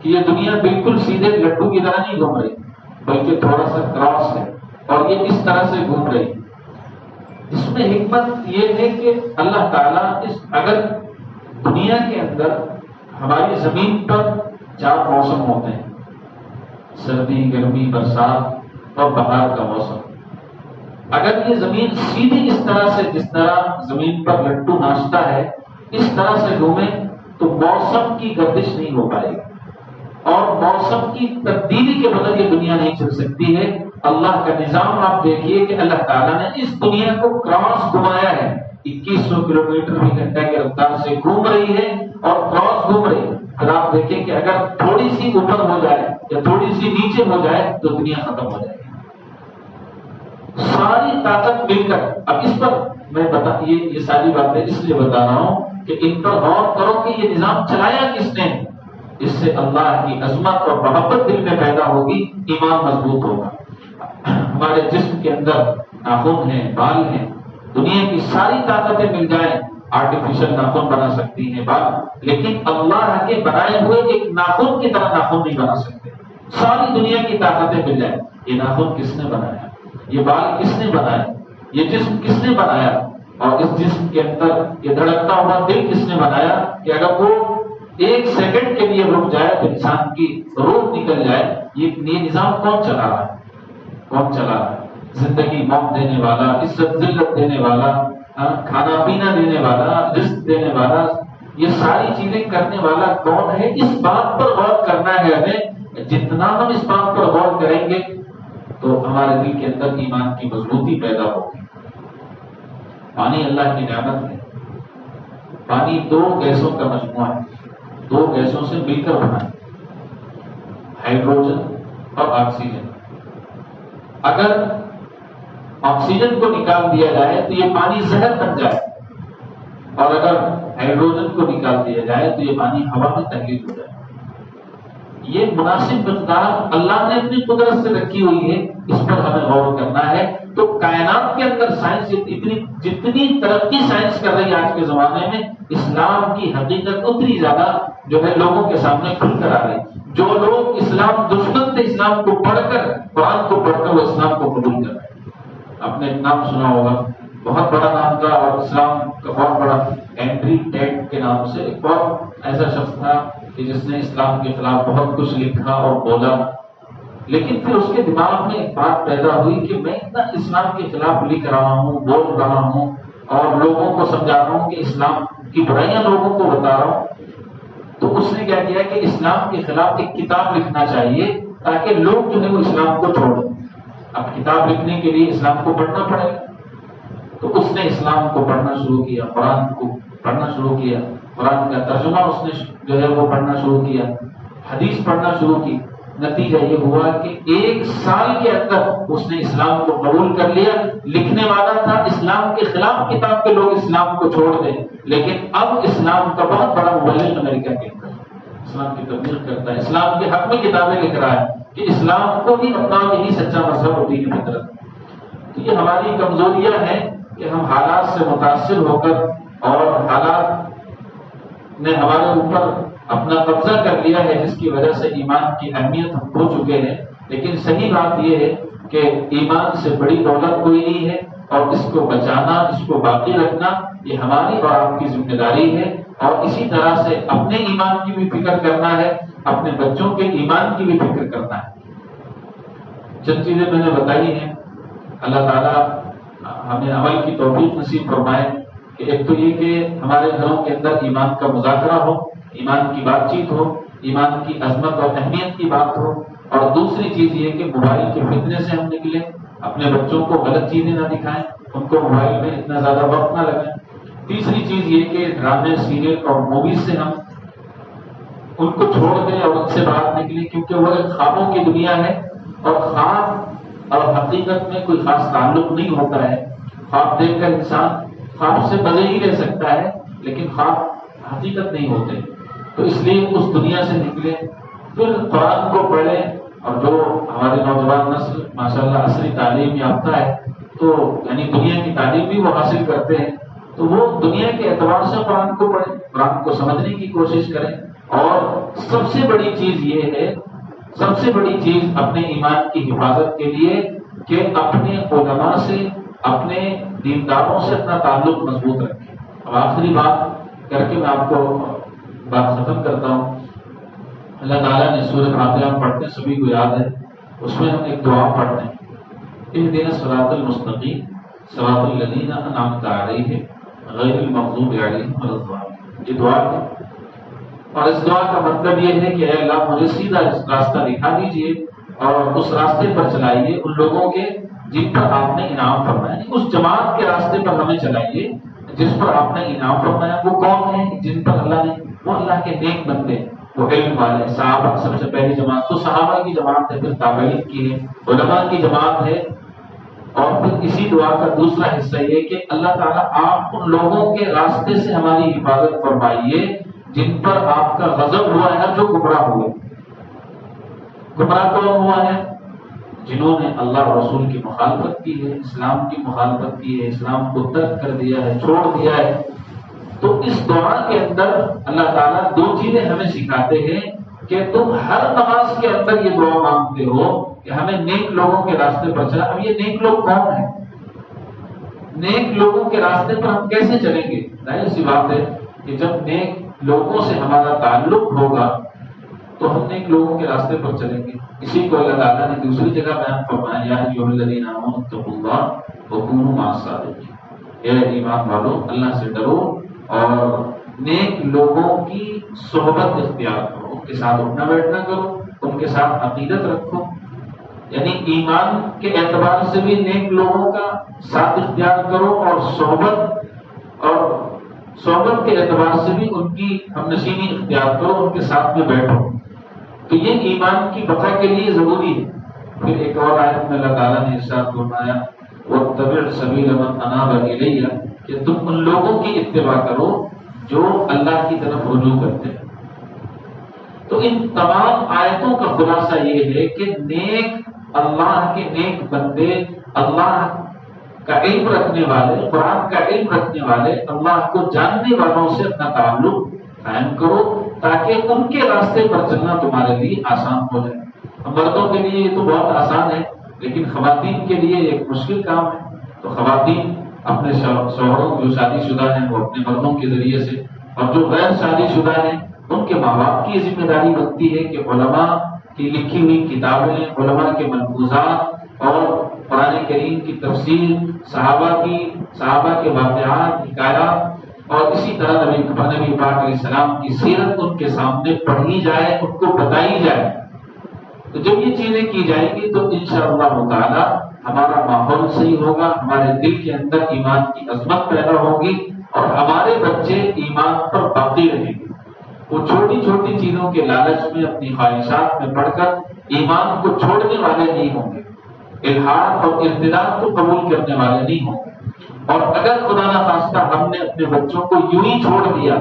کہ یہ دنیا بالکل سیدھے لڈو کی طرح نہیں گھوم رہی، بلکہ تھوڑا سا کراس ہے، اور یہ اس طرح سے گھوم رہی۔ اس میں حکمت یہ ہے کہ اللہ تعالیٰ اگر دنیا کے اندر ہماری زمین پر 4 موسم ہوتے ہیں، سردی، گرمی، برسات اور بہار کا موسم، اگر یہ زمین سیدھی اس طرح سے، جس طرح زمین پر لٹو ناچتا ہے اس طرح سے گھومے تو موسم کی گردش نہیں ہو پائے گی، اور موسم کی تبدیلی کے بغیر یہ دنیا نہیں چل سکتی ہے۔ اللہ کا نظام آپ دیکھیے کہ اللہ تعالیٰ نے اس دنیا کو کراس گھمایا ہے، 2100 کلومیٹر فی گھنٹہ کی رفتار سے گھوم رہی ہے اور کراس گھوم رہی ہے۔ پھر آپ دیکھیں کہ اگر تھوڑی سی اوپر ہو جائے یا تھوڑی سی نیچے ہو جائے تو دنیا ختم ہو جائے گی۔ ساری طاقت مل کر، اب اس پر میں یہ ساری باتیں اس لیے بتا رہا ہوں کہ ان پر غور کرو کہ یہ نظام چلایا کس نے۔ اس سے اللہ کی عظمت اور محبت دل میں پیدا ہوگی، ایمان مضبوط ہوگا۔ ہمارے جسم کے اندر ناخن ہیں، بال ہیں، دنیا کی ساری طاقتیں مل جائیں، آرٹیفیشل ناخن بنا سکتی ہیں بال، لیکن اللہ کے بنائے ہوئے ایک ناخن کی طرح ناخن نہیں بنا سکتے۔ ساری دنیا کی طاقتیں مل جائیں، یہ ناخن کس نے بنایا؟ یہ بال کس نے بنایا؟ یہ جسم کس نے بنایا؟ اور اس جسم کے اندر یہ دھڑکتا ہوا دل کس نے بنایا کہ اگر وہ 1 سیکنڈ کے لیے رک جائے تو انسان کی روح نکل جائے؟ یہ نظام کون چلا رہا ہے؟ کون چلا رہا ہے؟ زندگی موت دینے والا، عزت ذلت دینے والا، کھانا پینا دینے والا، رزق دینے والا، یہ ساری چیزیں کرنے والا کون ہے؟ اس بات پر غور کرنا ہے ہمیں۔ جتنا ہم اس بات پر غور کریں گے تو ہمارے دل کے اندر ایمان کی مضبوطی پیدا ہوگی۔ پانی اللہ کی نعمت ہے۔ پانی 2 گیسوں کا مجموعہ ہے، 2 گیسوں سے مل کر بنا ہے، ہائیڈروجن اور آکسیجن۔ اگر آکسیجن کو نکال دیا جائے تو یہ پانی زہر بن جائے، اور اگر ہائیڈروجن کو نکال دیا جائے تو یہ پانی ہوا میں تحلیل ہو جائے۔ یہ مناسب مقدار اللہ نے اپنی قدرت سے رکھی ہوئی ہے، اس پر ہمیں غور کرنا ہے۔ تو کائنات کے اندر سائنس جتنی ترقی سائنس کر رہی ہے آج کے زمانے میں، اسلام کی حقیقت اتنی زیادہ جو ہے لوگوں کے سامنے کھل کر آ رہی۔ جو لوگ اسلام دشمن تھے، اسلام کو پڑھ کر، قرآن کو پڑھ کر وہ اسلام کو قبول کر رہے ہیں۔ آپ نے ایک نام سنا ہوگا، بہت بڑا نام تھا اور اسلام کا بہت بڑا، ہینری ٹیٹ کے نام سے ایک بہت ایسا شخص تھا کہ جس نے اسلام کے خلاف بہت کچھ لکھا اور بولا، لیکن پھر اس کے دماغ میں ایک بات پیدا ہوئی کہ میں اتنا اسلام کے خلاف لکھ رہا ہوں، بول رہا ہوں اور لوگوں کو سمجھا رہا ہوں کہ اسلام کی برائیاں لوگوں کو بتا رہا ہوں، تو اس نے کیا کیا کہ اسلام کے خلاف ایک کتاب لکھنا چاہیے تاکہ لوگ جو ہے وہ اسلام کو چھوڑ دیں۔ اب کتاب لکھنے کے لیے اسلام کو پڑھنا پڑے گا، تو اس نے اسلام کو پڑھنا شروع کیا، قرآن کو پڑھنا شروع کیا، قرآن کا ترجمہ اس نے جو ہے وہ پڑھنا شروع کیا، حدیث پڑھنا شروع کی۔ نتیجہ یہ ہوا کہ 1 سال کے اندر اس نے اسلام کو قبول کر لیا۔ لکھنے والا تھا اسلام کے خلاف کتاب کے لوگ اسلام کو چھوڑ دیں، لیکن اب اسلام کا بہت بڑا مبلغ امریکہ کے اندر اسلام کی تبلیغ کرتا ہے، اسلام کے حق میں کتابیں لکھ رہا ہے کہ اسلام کو ہی اپنا یہی سچا مذہب اور دین فطرت۔ تو یہ ہماری کمزوریاں ہیں کہ ہم حالات سے متاثر ہو کر اور حالات نے ہمارے اوپر اپنا قبضہ کر لیا ہے، جس کی وجہ سے ایمان کی اہمیت ہم کھو چکے ہیں۔ لیکن صحیح بات یہ ہے کہ ایمان سے بڑی دولت کوئی نہیں ہے، اور اس کو بچانا، اس کو باقی رکھنا یہ ہماری اور آپ کی ذمہ داری ہے، اور اسی طرح سے اپنے ایمان کی بھی فکر کرنا ہے، اپنے بچوں کے ایمان کی بھی فکر کرنا ہے۔ چند چیزیں میں نے بتائی ہیں، اللہ تعالیٰ ہمیں عمل کی توفیق نصیب فرمائے کہ ایک تو یہ کہ ہمارے گھروں کے اندر ایمان کا مذاکرہ ہو، ایمان کی بات چیت ہو، ایمان کی عظمت اور اہمیت کی بات ہو، اور دوسری چیز یہ کہ موبائل کے فتنے سے ہم نکلیں، اپنے بچوں کو غلط چیزیں نہ دکھائیں، ان کو موبائل میں اتنا زیادہ وقت نہ لگائیں۔ تیسری چیز یہ کہ ڈرامے، سیریل اور موویز سے ہم ان کو چھوڑ دیں اور ان سے باہر نکلیں، کیونکہ وہ ایک خوابوں کی دنیا ہے، اور خواب اور حقیقت میں کوئی خاص تعلق نہیں ہوتا ہے۔ خواب دیکھ کر انسان خواب سے بنے ہی رہ سکتا ہے، لیکن خواب حقیقت نہیں ہوتے، تو اس لیے اس دنیا سے نکلیں، پھر قرآن کو پڑھیں، اور جو ہمارے نوجوان نسل ماشاءاللہ عصری تعلیم یافتہ ہے، تو یعنی دنیا کی تعلیم بھی وہ حاصل کرتے ہیں، تو وہ دنیا کے اعتبار سے قرآن کو پڑھیں، قرآن کو سمجھنے کی کوشش کریں، اور سب سے بڑی چیز یہ ہے، سب سے بڑی چیز اپنے ایمان کی حفاظت کے لیے کہ اپنے علماء سے، اپنے دینداروں سے اپنا تعلق مضبوط رکھیں۔ اب آخری بات کر کے میں آپ کو بات ختم کرتا ہوں۔ اللہ تعالیٰ نے سورۃ فاتحہ پڑھتے ہیں، سبھی کو یاد ہے، اس میں ہم ایک دعا پڑھتے ہیں، اہدنا الصراط المستقیم صراط الذین انعمت علیہم غیر المغضوب علیہم ولا الضالین، یہ دعا ہے، اور اس دعا کا مطلب یہ ہے کہ اے اللہ مجھے سیدھا راستہ دکھا دیجیے اور اس راستے پر چلائیے ان لوگوں کے جن پر آپ نے انعام فرمایا، اس جماعت کے راستے پر ہمیں چلائیے جس پر آپ نے انعام فرمایا۔ وہ کون ہیں جن پر اللہ نے، وہ اللہ کے نیک بندے، وہ علم والے، صحابہ، سب سے پہلی جماعت تو صحابہ کی جماعت ہے، پھر تابعین کی ہے، علماء کی جماعت ہے، اور پھر اسی دعا کا دوسرا حصہ یہ کہ اللہ تعالیٰ آپ ان لوگوں کے راستے سے ہماری حفاظت فرمائیے جن پر آپ کا غضب ہوا ہے، جو گمراہ ہوئے۔ گمراہ کون ہوا ہے؟ جنہوں نے اللہ اور رسول کی مخالفت کی ہے، اسلام کی مخالفت کی ہے، اسلام کو ترک کر دیا ہے، چھوڑ دیا ہے۔ تو اس دعا کے اندر اللہ تعالیٰ 2 چیزیں ہمیں سکھاتے ہیں کہ تم ہر نماز کے اندر یہ دعا مانگتے ہو کہ ہمیں نیک لوگوں کے راستے پر چلا۔ اب یہ نیک لوگ کون ہیں؟ نیک لوگوں کے راستے پر ہم کیسے چلیں گے؟ ظاہر سی بات ہے کہ جب نیک لوگوں سے ہمارا تعلق ہوگا تو ہم نیک لوگوں کے راستے پر چلیں گے۔ اسی کو اللہ تعالیٰ نے دوسری جگہ بیان فرمایا، یا ایھا الذین آمنوا اتقوا اللہ وکونوا مع الصادقین، اے ایمان والو اللہ سے ڈرو اور نیک لوگوں کی صحبت اختیار کرو، ان کے ساتھ اٹھنا بیٹھنا کرو، ان کے ساتھ عقیدت رکھو، یعنی ایمان کے اعتبار سے بھی نیک لوگوں کا ساتھ اختیار کرو، اور صحبت کے اعتبار سے بھی ان کی ہم نشینی اختیار کرو، ان کے ساتھ میں بیٹھو۔ تو یہ ایمان کی بقا کے لیے ضروری ہے۔ پھر ایک اور آیت میں اللہ تعالیٰ نے ارشاد فرمایا وَاتَّبِعْ سَبِيلَ مَنْ أَنَابَ إِلَيَّ، کہ تم ان لوگوں کی اتباع کرو جو اللہ کی طرف رجوع کرتے ہیں۔ تو ان تمام آیتوں کا خلاصہ یہ ہے کہ نیک اللہ کے نیک بندے، اللہ کا علم رکھنے والے، قرآن کا علم رکھنے والے، اللہ کو جاننے والوں سے اپنا تعلق قائم کرو تاکہ ان کے راستے پر چلنا تمہارے لیے آسان ہو جائے۔ مردوں کے لیے یہ تو بہت آسان ہے، لیکن خواتین کے لیے ایک مشکل کام ہے۔ تو خواتین اپنے شوہروں جو شادی شدہ ہیں وہ اپنے مردوں کے ذریعے سے، اور جو غیر شادی شدہ ہیں ان کے ماں باپ کی ذمہ داری بنتی ہے کہ علماء کی لکھی ہوئی کتابیں، علماء کے ملفوظات اور قرآن کریم کی تفسیر، صحابہ کے واقعات، حکایات، اور اسی طرح نبی پاک علیہ السلام کی سیرت ان کے سامنے پڑھی جائے، ان کو بتائی جائے۔ تو جب یہ چیزیں کی جائیں گی تو انشاءاللہ تعالی ہمارا ماحول صحیح ہوگا، ہمارے دل کے اندر ایمان کی عظمت پیدا ہوگی، اور ہمارے بچے ایمان پر باقی رہیں گے۔ وہ چھوٹی چھوٹی چیزوں کے لالچ میں، اپنی خواہشات میں پڑھ کر ایمان کو چھوڑنے والے نہیں ہوں گے، الحاد اور ارتداد کو قبول کرنے والے نہیں ہوں گے۔ اور اگر خدا نخواستہ ہم نے اپنے بچوں کو یوں ہی چھوڑ دیا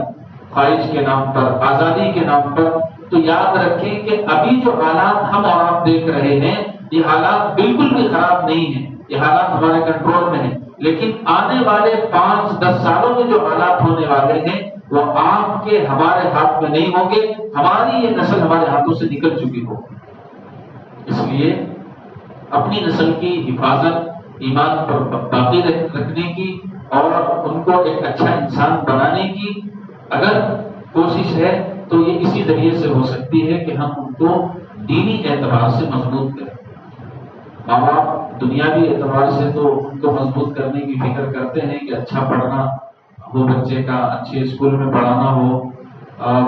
خواہش کے نام پر، آزادی کے نام پر، تو یاد رکھیں کہ ابھی جو حالات ہم اور آپ دیکھ رہے ہیں یہ حالات بالکل بھی خراب نہیں ہیں، یہ حالات ہمارے کنٹرول میں ہیں، لیکن آنے والے 5-10 سالوں میں جو حالات ہونے والے ہیں وہ آپ کے ہمارے ہاتھ میں نہیں ہوں گے، ہماری یہ نسل ہمارے ہاتھوں سے نکل چکی ہوگی۔ اس لیے اپنی نسل کی حفاظت، ایمان پر باقی رکھنے کی اور ان کو ایک اچھا انسان بنانے کی اگر کوشش ہے تو یہ اسی ذریعے سے ہو سکتی ہے کہ ہم ان کو دینی اعتبار سے مضبوط کریں۔ ماں باپ دنیاوی اعتبار سے تو ان کو مضبوط کرنے کی فکر کرتے ہیں کہ اچھا پڑھنا ہو بچے کا، اچھے اسکول میں پڑھانا ہو،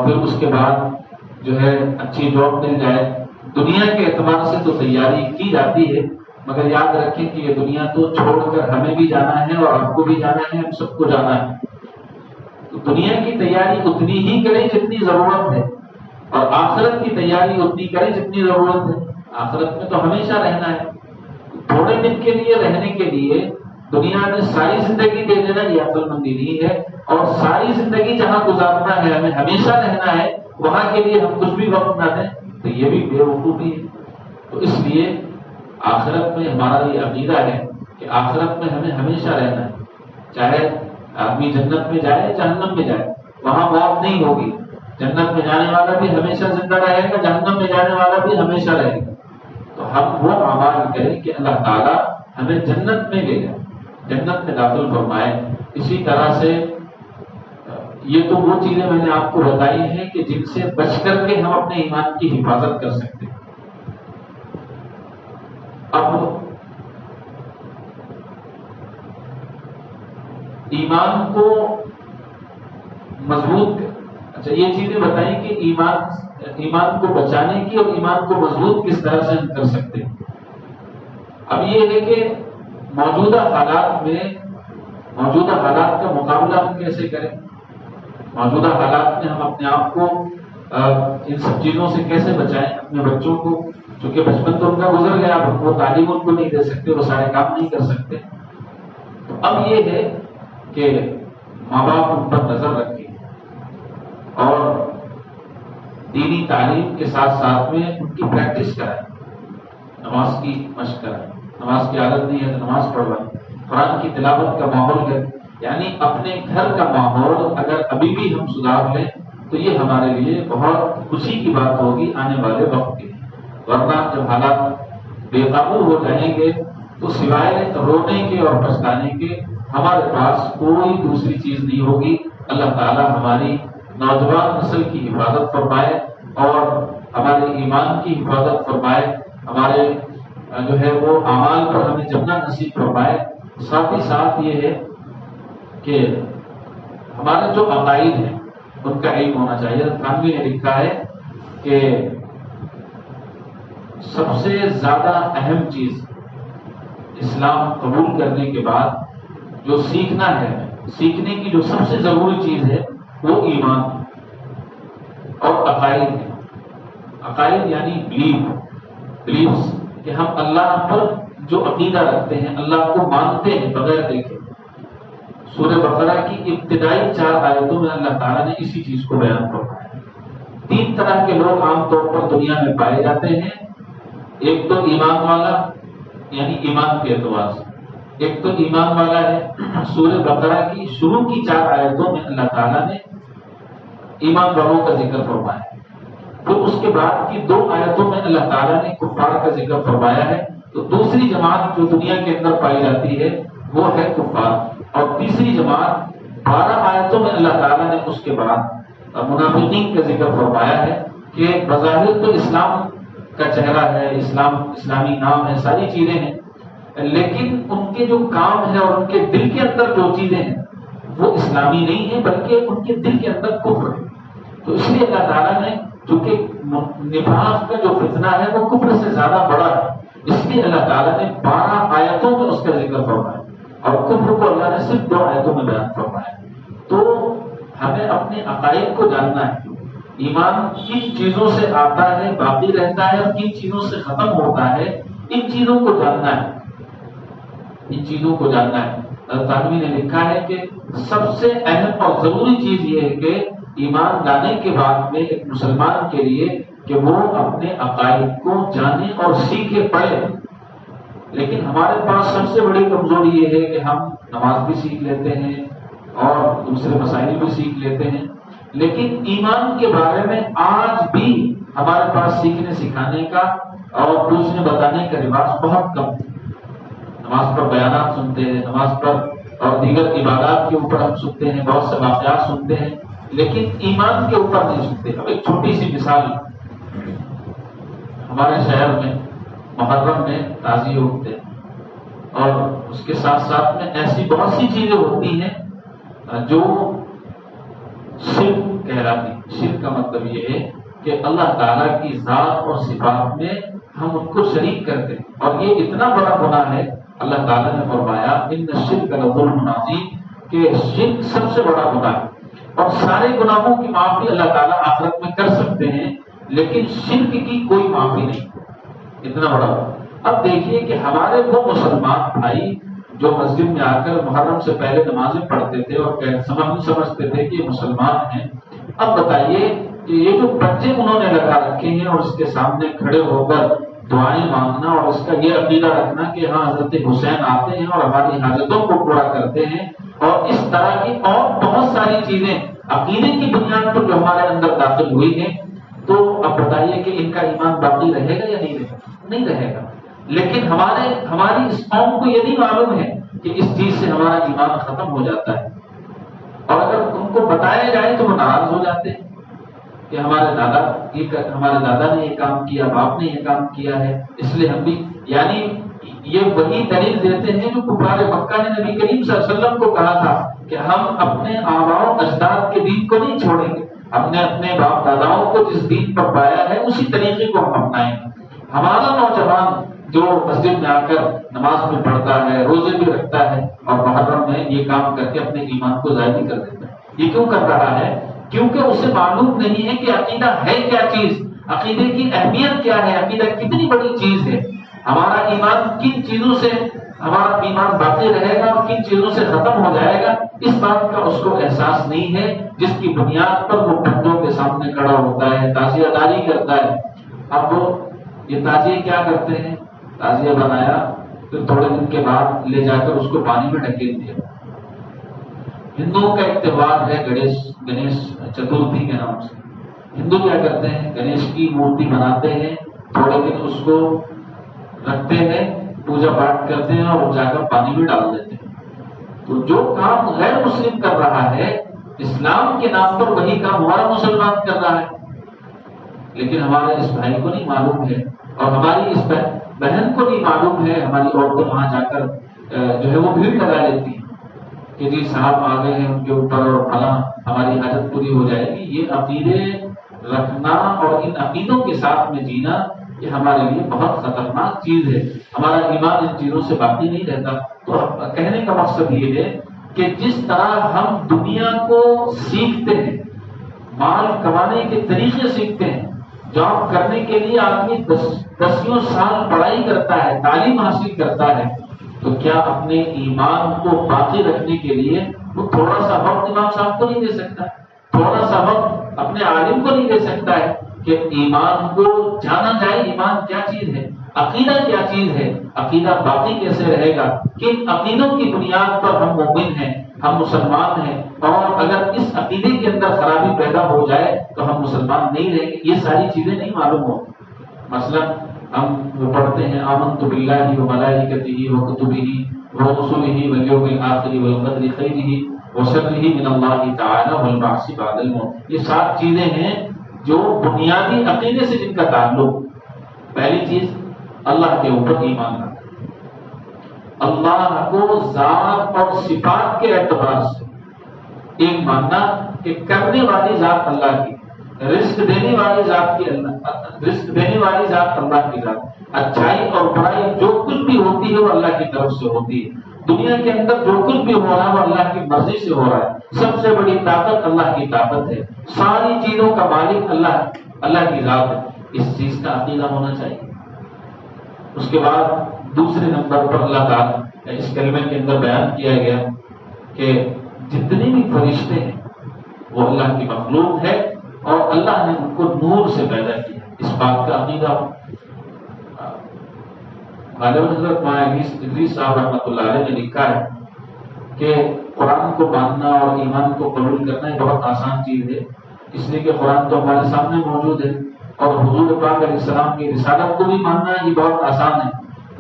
پھر اس کے بعد جو ہے اچھی جاب مل جائے۔ دنیا کے اعتبار سے تو تیاری کی جاتی ہے، مگر یاد رکھیں کہ یہ دنیا تو چھوڑ کر ہمیں بھی جانا ہے اور آپ کو بھی جانا ہے، ہم سب کو جانا ہے۔ تو دنیا کی تیاری اتنی ہی کریں جتنی ضرورت ہے، اور آخرت کی تیاری اتنی کریں جتنی ضرورت ہے۔ آخرت میں تو ہمیشہ رہنا ہے، تھوڑے دن کے لیے رہنے کے لیے دنیا میں ساری زندگی دے دینا یہ عقل مندی نہیں ہے، اور ساری زندگی جہاں گزارنا ہے، ہمیں ہمیشہ رہنا ہے، وہاں کے لیے ہم کچھ بھی وقت نہ دیں تو یہ بھی بے وقوفی ہے۔ تو اس لیے آخرت میں ہمارا یہ عقیدہ ہے کہ آخرت میں ہمیں ہمیشہ رہنا ہے، چاہے آدمی جنت میں جائے جہنم میں جائے، وہاں موت نہیں ہوگی۔ جنت میں جانے والا بھی ہمیشہ زندہ رہے گا، جہنم میں جانے والا بھی ہمیشہ رہے گا۔ تو ہم وہ اعمال کریں کہ اللہ تعالیٰ ہمیں جنت میں لے جائے، جنت میں داخل فرمائے۔ اسی طرح سے یہ تو وہ چیزیں میں نے آپ کو بتائی ہیں کہ جن سے بچ کر کے ہم اپنے ایمان کی حفاظت کر سکتے ہیں۔ اب ایمان کو مضبوط، اچھا یہ چیزیں بتائیں کہ ایمان کو بچانے کی اور ایمان کو مضبوط کس طرح سے ہم کر سکتے ہیں۔ اب یہ ہے کہ موجودہ حالات کا مقابلہ ہم کیسے کریں، موجودہ حالات میں ہم اپنے آپ کو ان سب چیزوں سے کیسے بچائیں، اپنے بچوں کو، چونکہ بچپن تو ان کا گزر گیا، اب وہ تعلیم ان کو نہیں دے سکتے، وہ سارے کام نہیں کر سکتے۔ تو اب یہ ہے کہ ماں باپ ان پر نظر رکھیں اور دینی تعلیم کے ساتھ ساتھ میں ان کی پریکٹس کرائیں، نماز کی مشق کرائیں، نماز کی عادت نہیں ہے تو نماز پڑھوائیں، قرآن کی تلاوت کا ماحول ہے، یعنی اپنے گھر کا ماحول اگر ابھی بھی ہم سدھار لیں تو یہ ہمارے لیے بہت خوشی کی بات ہوگی آنے والے وقت کی۔ ورنہ جب حالات بے قابو ہو جائیں گے تو سوائے رونے کے اور پچھتانے کے ہمارے پاس کوئی دوسری چیز نہیں ہوگی۔ اللہ تعالیٰ ہماری نوجوان نسل کی حفاظت فرمائے اور ہمارے ایمان کی حفاظت فرمائے، ہمارے جو ہے وہ اعمال پر ہمیں جمنا نصیب فرمائے۔ ساتھ ہی ساتھ یہ ہے کہ ہمارے جو عقائد ہیں ان کا علم ہونا چاہیے۔ تھانوی نے لکھا ہے کہ سب سے زیادہ اہم چیز اسلام قبول کرنے کے بعد جو سیکھنا ہے، سیکھنے کی جو سب سے ضروری چیز ہے وہ ایمان اور عقائد ہے۔ عقائد یعنی بلیفس، کہ ہم اللہ پر جو عقیدہ رکھتے ہیں، اللہ کو مانتے ہیں بغیر دیکھے۔ سورہ بقرہ کی ابتدائی 4 آیتوں میں اللہ تعالیٰ نے اسی چیز کو بیان فرمایا ہے۔ 3 طرح کے لوگ عام طور پر دنیا میں پائے جاتے ہیں، ایک تو ایمان والا یعنی ایمان کے اعتبار سے، ایک تو ایمان والا ہے۔ سورہ بقرہ کی شروع کی 4 آیتوں میں اللہ تعالیٰ نے ایمان والوں کا ذکر فرمایا ہے، پھر اس کے بعد کی 2 آیتوں میں اللہ تعالیٰ نے کفار کا ذکر فرمایا ہے، تو دوسری جماعت جو دنیا کے اندر پائی جاتی ہے وہ ہے کفار، اور تیسری جماعت 12 آیتوں میں اللہ تعالیٰ نے اس کے بعد منافقین کا ذکر فرمایا ہے کہ بظاہر تو اسلام کا چہرہ ہے، اسلامی نام ہے، ساری چیزیں ہیں، لیکن ان کے جو کام ہے اور ان کے دل کے اندر جو چیزیں ہیں وہ اسلامی نہیں ہیں، بلکہ ان کے دل کے اندر کفر ہے۔ تو اس لیے اللہ تعالیٰ نے چونکہ نفاق کا جو فتنہ ہے وہ کفر سے زیادہ بڑا ہے، اس لیے اللہ تعالیٰ نے 12 آیتوں میں اس کا ذکر فرمایا، اور کفر کو اللہ نے صرف 2 آیتوں میں بیان فرمایا۔ تو ہمیں اپنے عقائد کو جاننا ہے، ایمان کن چیزوں سے آتا ہے، باقی رہتا ہے، اور کن چیزوں سے ختم ہوتا ہے، ان چیزوں کو جاننا ہے، ان چیزوں کو جاننا ہے۔ تانوی نے لکھا ہے کہ سب سے اہم اور ضروری چیز یہ ہے کہ ایمان لانے کے بعد میں ایک مسلمان کے لیے کہ وہ اپنے عقائد کو جانے اور سیکھے پڑھے۔ لیکن ہمارے پاس سب سے بڑی کمزوری یہ ہے کہ ہم نماز بھی سیکھ لیتے ہیں اور دوسرے مسائل بھی سیکھ لیتے ہیں، لیکن ایمان کے بارے میں آج بھی ہمارے پاس سیکھنے سکھانے کا اور دوسرے بتانے کا رواج بہت کم ہے۔ نماز پر بیانات سنتے ہیں، نماز پر اور دیگر عبادات کے اوپر ہم سنتے ہیں، بہت سے واقعات سنتے ہیں، لیکن ایمان کے اوپر نہیں سنتے۔ اب ایک چھوٹی سی مثال، ہمارے شہر میں محرم میں تعزیے ہوتے ہیں، اور اس کے ساتھ ساتھ میں ایسی بہت سی چیزیں ہوتی ہیں جو شرک کہلاتی ہیں۔ شرک کا مطلب یہ ہے کہ اللہ تعالیٰ کی ذات اور صفات میں ہم ان کو شریک کرتے ہیں، اور یہ اتنا بڑا گناہ ہے۔ اللہ تعالیٰ نے فرمایا ان الشرک لظلم عظیم، کہ شرک سب سے بڑا گناہ ہے، اور سارے گناہوں کی معافی اللہ تعالیٰ آخرت میں کر سکتے ہیں، لیکن شرک کی کوئی معافی نہیں، اتنا بڑا۔ اب دیکھیے کہ ہمارے وہ مسلمان بھائی جو مسجد میں آ کر محرم سے پہلے نمازیں پڑھتے تھے اور سمجھتے تھے کہ یہ مسلمان ہیں، اب بتائیے کہ یہ جو بچے انہوں نے لگا رکھے ہیں اور اس کے سامنے کھڑے ہو کر دعائیں مانگنا اور اس کا یہ عقیدہ رکھنا کہ ہاں حضرت حسین آتے ہیں اور ہماری حاجتوں کو پورا کرتے ہیں، اور اس طرح کی اور بہت ساری چیزیں عقیدے کی بنیاد پر جو ہمارے اندر داخل ہوئی ہیں، تو اب بتائیے کہ ان کا ایمان باقی رہے گا یا نہیں رہے گا؟ نہیں رہے گا۔ لیکن ہماری اس قوم کو یہ نہیں معلوم ہے کہ اس چیز سے ہمارا ایمان ختم ہو جاتا ہے، اور اگر ان کو بتایا جائے تو وہ ناراض ہو جاتے ہیں کہ ہمارے دادا نے یہ کام کیا، باپ نے یہ کام کیا ہے، اس لیے ہم بھی، یعنی یہ وہی دلیل دیتے ہیں جو کفار مکہ نے نبی کریم صلی اللہ علیہ وسلم کو کہا تھا کہ ہم اپنے آباء و اجداد کے دین کو نہیں چھوڑیں گے، ہم نے اپنے باپ داداؤں کو جس دین پر پایا ہے اسی طریقے کو ہم اپنائیں گے۔ ہمارا نوجوان جو مسجد میں آ کر نماز میں پڑھتا ہے، روزے بھی رکھتا ہے، اور محرم میں یہ کام کر کے اپنے ایمان کو ضائع کر دیتا ہے، یہ کیوں کر رہا ہے؟ کیونکہ اسے معلوم نہیں ہے کہ عقیدہ ہے کیا چیز، عقیدے کی اہمیت کیا ہے، عقیدہ کتنی بڑی چیز ہے، ہمارا ایمان کن چیزوں سے ہمارا ایمان باقی رہے گا اور کن چیزوں سے ختم ہو جائے گا، اس بات کا اس کو احساس نہیں ہے، جس کی بنیاد پر وہ بندوں کے سامنے کھڑا ہوتا ہے، تعزیہ داری کرتا ہے۔ اب وہ یہ تعزیہ کیا کرتے ہیں؟ تعزیہ بنایا، پھر تھوڑے دن کے بعد لے جا کر اس کو پانی میں ڈھکیل دیا۔ ہندوؤں کا ایک تہوار ہے گنیش چترتھی کے نام سے، ہندو کیا کرتے ہیں؟ گنیش کی مورتی بناتے ہیں، تھوڑے دن اس کو رکھتے ہیں، پوجا پاٹ کرتے ہیں اور جا کر پانی میں ڈال دیتے ہیں۔ تو جو کام غیر مسلم کر رہا ہے، اسلام کے نام پر وہی کام ہمارا مسلمان کر رہا ہے، لیکن ہمارے اس بھائی کو نہیں معلوم ہے، اور ہماری اس بہن کو نہیں معلوم ہے۔ ہماری عورتیں وہاں جا کر جو ہے وہ بھیڑ لگا لیتی ہیں کہ جی صاحب آ گئے ہیں ان کے اوپر اور فلاں ہماری حاجت پوری ہو جائے گی۔ یہ عقیدے رکھنا اور ان عقیدوں کے ساتھ میں جینا یہ ہمارے لیے بہت خطرناک چیز ہے، ہمارا ایمان ان چیزوں سے باقی نہیں رہتا۔ تو کہنے کا مقصد یہ ہے کہ جس طرح ہم دنیا کو سیکھتے ہیں، مال کمانے کے طریقے سیکھتے ہیں، جاب کرنے کے لیے آدمی 10 سال پڑھائی کرتا ہے، تعلیم حاصل کرتا ہے، تو کیا اپنے ایمان کو باقی رکھنے کے لیے وہ تھوڑا سا وقت امام صاحب کو نہیں دے سکتا، تھوڑا سا وقت اپنے عالم کو نہیں دے سکتا ہے کہ ایمان کو جانا جائے؟ ایمان کیا چیز ہے، عقیدہ کیا چیز ہے، عقیدہ باقی کیسے رہے گا، کن عقیدوں کی بنیاد پر ہم مومن ہیں، ہم مسلمان ہیں، اور اگر اس عقیدے کے اندر خرابی پیدا ہو جائے تو ہم مسلمان نہیں رہیں گے۔ یہ ساری چیزیں نہیں معلوم ہو۔ مثلا ہم وہ پڑھتے ہیں آمنت باللہ وملائکتہ وکتبہ ورسلہ والیوم الآخر والقدر خیرہ وشرہ من اللہ تعالی والبعث بعد الموت. یہ 7 چیزیں ہیں جو بنیادی عقیدے سے جن کا تعلق. پہلی چیز اللہ کے اوپر ایمان رکھنا، اللہ کو ذات اور صفات کے اعتبار سے ایک ماننا کہ کرنے والی ذات اللہ کی، رزق دینے والی ذات کی رزق دینے والی ذات اللہ کی ذات، اچھائی اور برائی جو کچھ بھی ہوتی ہے وہ اللہ کی طرف سے ہوتی ہے. دنیا کے اندر جو کچھ بھی ہو رہا ہے وہ اللہ کی مرضی سے ہو رہا ہے. سب سے بڑی طاقت اللہ کی طاقت ہے. ساری چیزوں کا مالک اللہ کی ذات ہے. اس چیز کا عقیدہ ہونا چاہیے. اس کے بعد دوسرے نمبر پر اللہ تعالیٰ اس کلمے کے اندر بیان کیا گیا کہ جتنے بھی فرشتے ہیں وہ اللہ کی مخلوق ہے اور اللہ نے ان کو نور سے پیدا کیا. اس بات کا عقیدہ ہو. حضرت مولانا ادریس صاحب رحمۃ اللہ علیہ نے لکھا ہے کہ قرآن کو ماننا اور ایمان کو قبول کرنا ایک بہت آسان چیز ہے، اس لیے کہ قرآن تو ہمارے سامنے موجود ہے اور حضور پاک علیہ السلام کی رسالت کو بھی ماننا یہ بہت آسان ہے.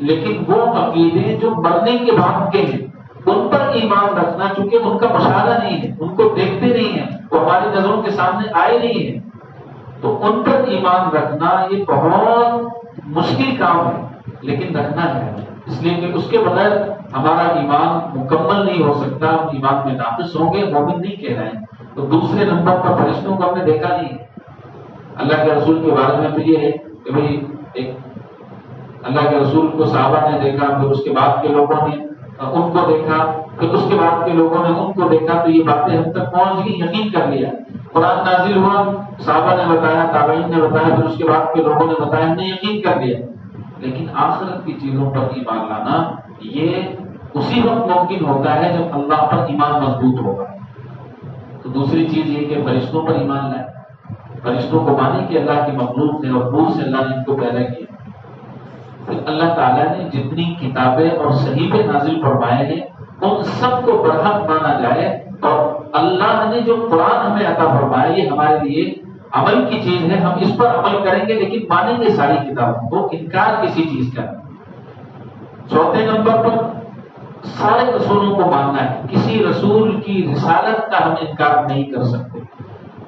لیکن وہ عقیدے جو مرنے کے بعد کے ہیں ان پر ایمان رکھنا، چونکہ ان کا مشاہدہ نہیں ہے، ان کو دیکھتے نہیں ہیں، وہ ہماری نظروں کے سامنے آئے نہیں ہیں، تو ان پر ایمان رکھنا یہ بہت مشکل کام ہے، لیکن رکھنا ہے. اس لیے کہ اس کے بغیر ہمارا ایمان مکمل نہیں ہو سکتا، ہم ایمان میں ناقص ہوں گے، مومن نہیں کہلائیں. تو دوسرے نمبر پر فرشتوں کو ہم نے دیکھا نہیں. اللہ کے رسول کے بارے میں تو یہ ہے کہ بھئی ایک اللہ کے رسول کو صحابہ نے دیکھا، پھر اس کے بعد کے لوگوں نے ان کو دیکھا، پھر اس کے بعد کے لوگوں نے ان کو دیکھا، تو یہ باتیں ہم تک پہنچ گئی، یقین کر لیا. قرآن نازل ہوا، صحابہ نے بتایا، تابعین نے بتایا، پھر اس کے بعد کے لوگوں نے بتایا، ہم نے یقین کر لیا. لیکن آخرت کی چیزوں پر ایمان لانا یہ اسی وقت ممکن ہوتا ہے جب اللہ پر ایمان مضبوط ہوگا. تو دوسری چیز یہ کہ فرشتوں پر ایمان لائیں. فرشتوں کو مانے کہ اللہ کی مخلوق ہے اور نور سے اللہ نے ان کو پیدا کیا. پھر اللہ تعالیٰ نے جتنی کتابیں اور صحیفے نازل فرمائے ہیں ان سب کو برحق مانا جائے، اور اللہ نے جو قرآن ہمیں عطا فرمایا یہ ہمارے لیے عمل کی چیز ہے. ہم اس پر عمل کریں گے لیکن مانیں گے ساری کتابوں کو، انکار کسی چیز کا. چوتھے نمبر پر سارے رسولوں کو ماننا ہے. کسی رسول کی رسالت کا ہم انکار نہیں کر سکتے.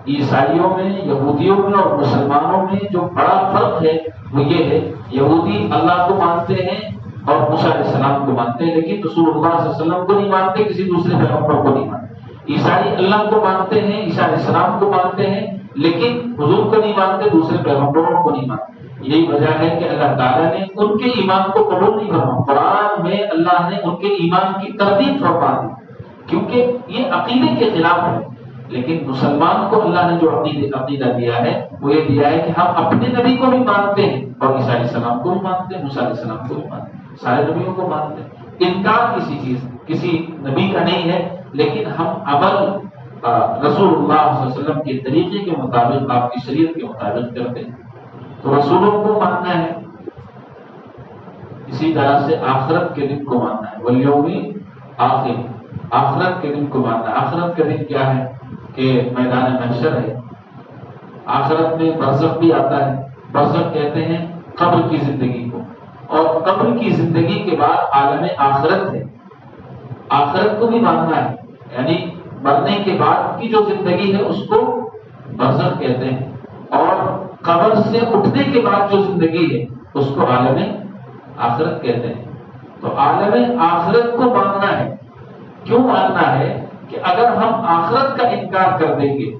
عیسائیوں میں، یہودیوں میں اور مسلمانوں میں جو بڑا فرق ہے وہ یہ ہے، یہودی اللہ کو مانتے ہیں اور موسیٰ علیہ السلام کو مانتے ہیں لیکن رسول اللہ صلی اللہ علیہ وسلم کو نہیں مانتے، کسی دوسرے پیغمبر کو نہیں مانتے. عیسائی اللہ کو مانتے ہیں، عیسیٰ علیہ السلام کو مانتے ہیں لیکن حضور کو نہیں مانتے، دوسرے پیغمبروں کو نہیں مانتے. یہی وجہ ہے کہ اللہ تعالیٰ نے ان کے ایمان کو قبول نہیں فرمایا. قرآن میں اللہ نے ان کے ایمان کی تردید فرما دی کیونکہ یہ عقیدے کے خلاف ہے. لیکن مسلمان کو اللہ نے جو عقیدہ دیا ہے وہ یہ دیا ہے کہ ہم اپنے نبی کو بھی مانتے ہیں اور عیسیٰ علیہ السلام کو بھی مانتے ہیں، موسیٰ علیہ السلام کو بھی مانتے ہیں، سارے نبیوں کو مانتے ہیں. انکار کسی نبی کا نہیں ہے، لیکن ہم عمل رسول اللہ صلی اللہ علیہ وسلم کے طریقے کے مطابق، آپ کی شریعت کے مطابق کرتے ہیں. تو رسولوں کو ماننا ہے. اسی طرح سے آخرت کے دن کو ماننا ہے. والیوم آخر، آخرت کے دن کو ماننا ہے. آخرت کا دن کیا ہے کہ میدان محشر ہے. آخرت میں برزخ بھی آتا ہے. برزخ کہتے ہیں قبر کی زندگی کو، اور قبر کی زندگی کے بعد عالم آخرت ہے. آخرت کو بھی ماننا ہے، یعنی مرنے کے بعد کی جو زندگی ہے اس کو برزخ کہتے ہیں، اور قبر سے اٹھنے کے بعد جو زندگی ہے اس کو عالم آخرت کہتے ہیں. تو عالم آخرت کو ماننا ہے. کیوں ماننا ہے کہ اگر ہم آخرت کا انکار کر دیں گے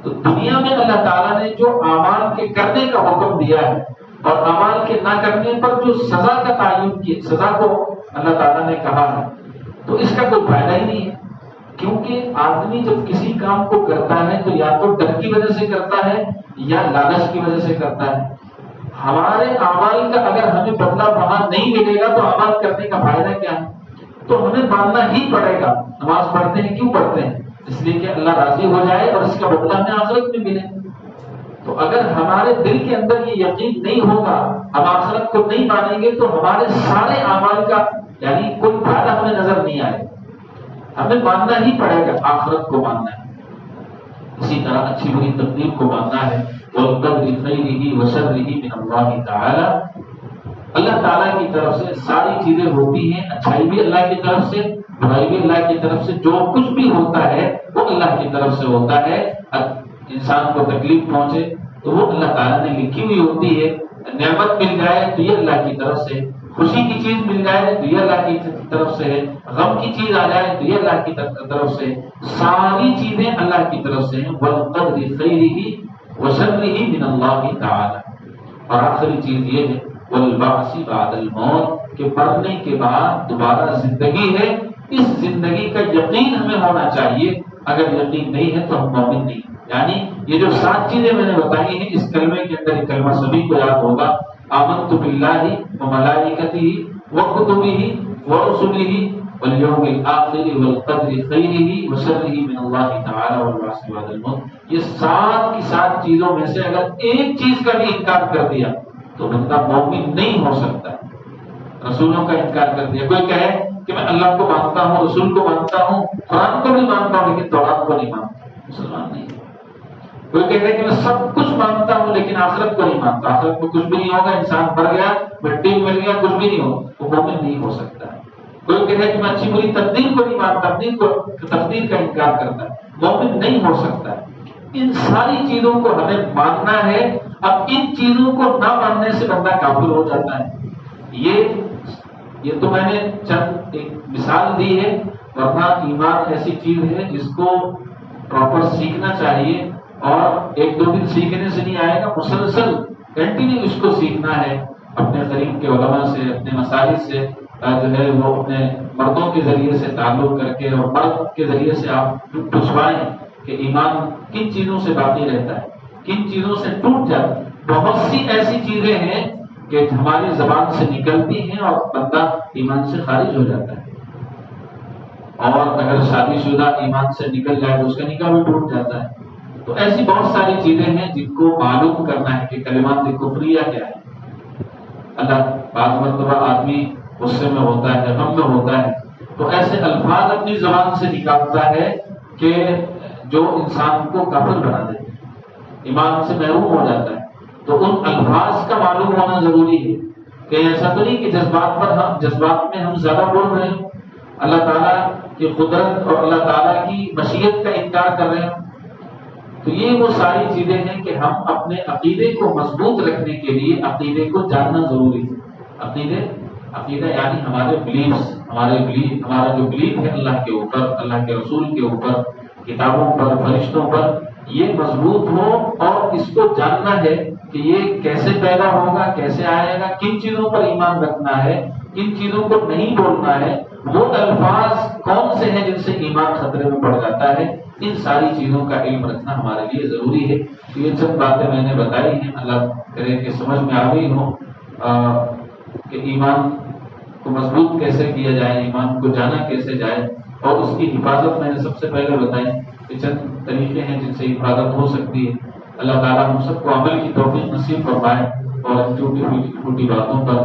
تو دنیا میں اللہ تعالیٰ نے جو اعمال کے کرنے کا حکم دیا ہے اور اعمال کے نہ کرنے پر جو سزا کا تعین کی، سزا کو اللہ تعالیٰ نے کہا ہے، تو اس کا کوئی فائدہ ہی نہیں ہے. کیونکہ آدمی جب کسی کام کو کرتا ہے تو یا تو ڈر کی وجہ سے کرتا ہے یا لالچ کی وجہ سے کرتا ہے. ہمارے اعمال کا اگر ہمیں بدلہ وہاں نہیں ملے گا تو عمل کرنے کا فائدہ کیا ہے؟ تو ہمیں ماننا ہی پڑے گا. نماز پڑھتے ہیں کیوں پڑھتے ہیں؟ اس لیے کہ اللہ راضی ہو جائے اور اس کا بدلہ ہمیں آخرت میں ملے. تو اگر ہمارے دل کے اندر یہ یقین نہیں ہوگا، ہم آخرت کو نہیں مانیں گے، تو ہمارے سارے اعمال کا یعنی کوئی فائدہ ہمیں نظر نہیں آئے. ہمیں ماننا ہی پڑے گا، آخرت کو ماننا ہے. اسی طرح اچھی بری تقدیر کو ماننا ہے. وَالْقَدْرِ خَيْرِهِ وَشَرِّهِ مِنَ اللَّهِ تَعَالَى. اللہ تعالیٰ کی طرف سے ساری چیزیں ہوتی ہیں، اچھائی بھی اللہ کی طرف سے، برائی بھی اللہ کی طرف سے، جو کچھ بھی ہوتا ہے وہ اللہ کی طرف سے ہوتا ہے۔ انسان کو تکلیف پہنچے تو وہ اللہ تعالیٰ نے لکھی ہوئی ہوتی ہے، نعمت مل جائے تو یہ اللہ کی طرف سے، خوشی کی چیز مل جائے تو یہ اللہ کی طرف سے ہے، غم کی چیز آ جائے تو یہ اللہ کی طرف سے، ساری چیزیں اللہ کی طرف سے ہیں۔ وَالْقَدْرِ خَيْرِهِ وَشَرِّهِ مِنَ اللَّهِ تَعَالَى۔ اور آخری چیز یہ ہے وَالْبَعْثِ بَعْدَ الْمَوْتِ، کہ مرنے کے بعد دوبارہ زندگی ہے۔ اس زندگی کا یقین ہمیں ہونا چاہیے، اگر یقین نہیں ہے تو ہم مومن نہیں۔ یعنی یہ جو 7 چیزیں میں نے بتائی ہیں، اس کلمے کے اندر یہ کلمہ سبھی کو یاد ہوگا، آمنت باللہ وملائکتہ وکتبہ ورسلہ والیوم الآخر والقدر خیرہ وشرہ من اللہ تعالی والبعث بعد الموت۔ یہ 7 کی 7 چیزوں میں سے اگر ایک چیز کا بھی انکار کر دیا تو بندہ مومن نہیں ہو سکتا۔ رسولوں کا انکار کر دیا، کوئی کہے کہ میں اللہ کو مانتا ہوں، رسول کو مانتا ہوں، قرآن کو بھی مانتا ہوں لیکن تورات کو نہیں مانتا، مسلمان نہیں۔ کوئی کہتا ہے کہ میں سب کچھ مانتا ہوں لیکن آخرت کو نہیں مانتا، آخرت میں کچھ بھی نہیں ہوگا، انسان مر گیا، مٹی میں مل گیا، کچھ بھی نہیں ہوگا، وہ مومن نہیں ہو سکتا۔ کوئی کہتا ہے کہ میں اچھی بری تقدیر کو نہیں مانتا، تقدیر کا انکار کرتا ہے، مومن نہیں ہو سکتا۔ ان ساری چیزوں کو ہمیں ماننا ہے۔ اب ان چیزوں کو نہ ماننے سے بندہ کافر ہو جاتا ہے۔ یہ تو میں نے چند ایک مثال دی ہے، ورنہ ایمان ایسی چیز ہے جس کو پراپر سیکھنا چاہیے، اور 1-2 دن سیکھنے سے نہیں آئے گا، مسلسل کنٹینیو اس کو سیکھنا ہے، اپنے قریب کے علماء سے، اپنے مساجد سے جو ہے وہ اپنے مردوں کے ذریعے سے تعلق کر کے اور مرد کے ذریعے سے آپ پوچھوائیں کہ ایمان کن چیزوں سے باقی رہتا ہے، کن چیزوں سے ٹوٹ جاتا ہے۔ بہت سی ایسی چیزیں ہیں کہ ہماری زبان سے نکلتی ہیں اور بندہ ایمان سے خارج ہو جاتا ہے، اور اگر شادی شدہ ایمان سے نکل جائے تو اس کا نکاح بھی ٹوٹ جاتا ہے۔ تو ایسی بہت ساری چیزیں ہیں جن کو معلوم کرنا ہے کہ کلمات کفریہ کیا ہے۔ اللہ بعض مرتبہ آدمی غصے میں ہوتا ہے، غم میں ہوتا ہے، تو ایسے الفاظ اپنی زبان سے نکالتا ہے کہ جو انسان کو کافر بنا دیتے ہیں، ایمان سے محروم ہو جاتا ہے۔ تو ان الفاظ کا معلوم ہونا ضروری ہے کہ ایسا تو نہیں کہ جذبات میں ہم زیادہ بول رہے ہیں، اللہ تعالیٰ کی قدرت اور اللہ تعالیٰ کی مشیت کا انکار کر رہے ہیں۔ تو یہ وہ ساری چیزیں ہیں کہ ہم اپنے عقیدے کو مضبوط رکھنے کے لیے عقیدے کو جاننا ضروری ہے۔ عقیدہ یعنی ہمارا جو بلیف ہے اللہ کے اوپر، اللہ کے رسول کے اوپر، کتابوں پر، فرشتوں پر، یہ مضبوط ہو، اور اس کو جاننا ہے کہ یہ کیسے پیدا ہوگا، کیسے آئے گا، کن چیزوں پر ایمان رکھنا ہے، کن چیزوں کو نہیں بولنا ہے، وہ الفاظ کون سے ہیں جن سے ایمان خطرے میں پڑ جاتا ہے۔ ان ساری چیزوں کا علم رکھنا ہمارے لیے ضروری ہے۔ یہ چند باتیں میں نے بتائی ہیں، اللہ کرے کہ سمجھ میں آ گئی ہو کہ ایمان کو مضبوط کیسے کیا جائے، ایمان کو جانا کیسے جائے، اور اس کی حفاظت میں نے سب سے پہلے بتائی کہ چند طریقے ہیں جن سے حفاظت ہو سکتی ہے۔ اللہ تعالیٰ ہم سب کو عمل کی توفیق نصیب فرمائے، اور چھوٹی باتوں پر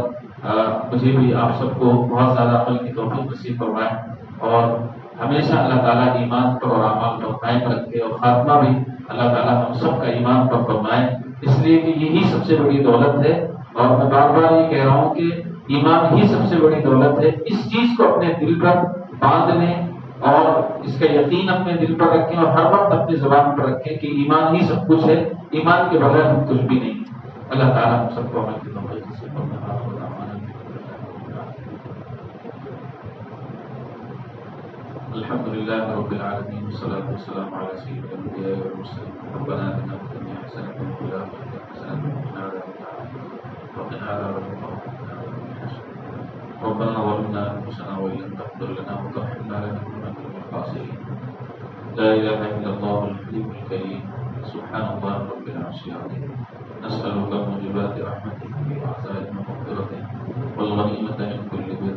مجھے بھی آپ سب کو بہت زیادہ عمل کی توفیق نصیب فرمائے، اور ہمیشہ اللہ تعالیٰ ایمان پر اور اعمال پر قائم رکھے، اور خاتمہ بھی اللہ تعالیٰ ہم سب کا ایمان پر فرمائے، اس لیے کہ یہی سب سے بڑی دولت ہے۔ اور میں بار بار یہ کہہ رہا ہوں کہ ایمان ہی سب سے بڑی دولت ہے۔ اس چیز کو اپنے دل پر باندھ لیں اور اس کا یقین اپنے دل پر رکھیں، اور ہر وقت اپنی زبان پر رکھیں کہ ایمان ہی سب کچھ ہے، ایمان کے بغیر ہم کچھ بھی نہیں۔ اللہ تعالیٰ ہم سب کو عمل کی توفیق نصیب فرمائے۔ الحمد لله رب العالمين، والصلاة والسلام على سيد الأنبياء والمرسلين۔ ربنا آتنا في الدنيا حسنة وفي الآخرة حسنة وقنا عذاب النار، وقنا عذاب النار، ربنا ظلمنا أنفسنا وإن لم تغفر لنا وترحمنا لنكونن من الخاسرين۔ لا إله إلا الله الحليم الكريم، سبحان الله رب العرش العظيم، نسألك موجبات رحمتك وعزائم مغفرتك والغنيمة من كل بر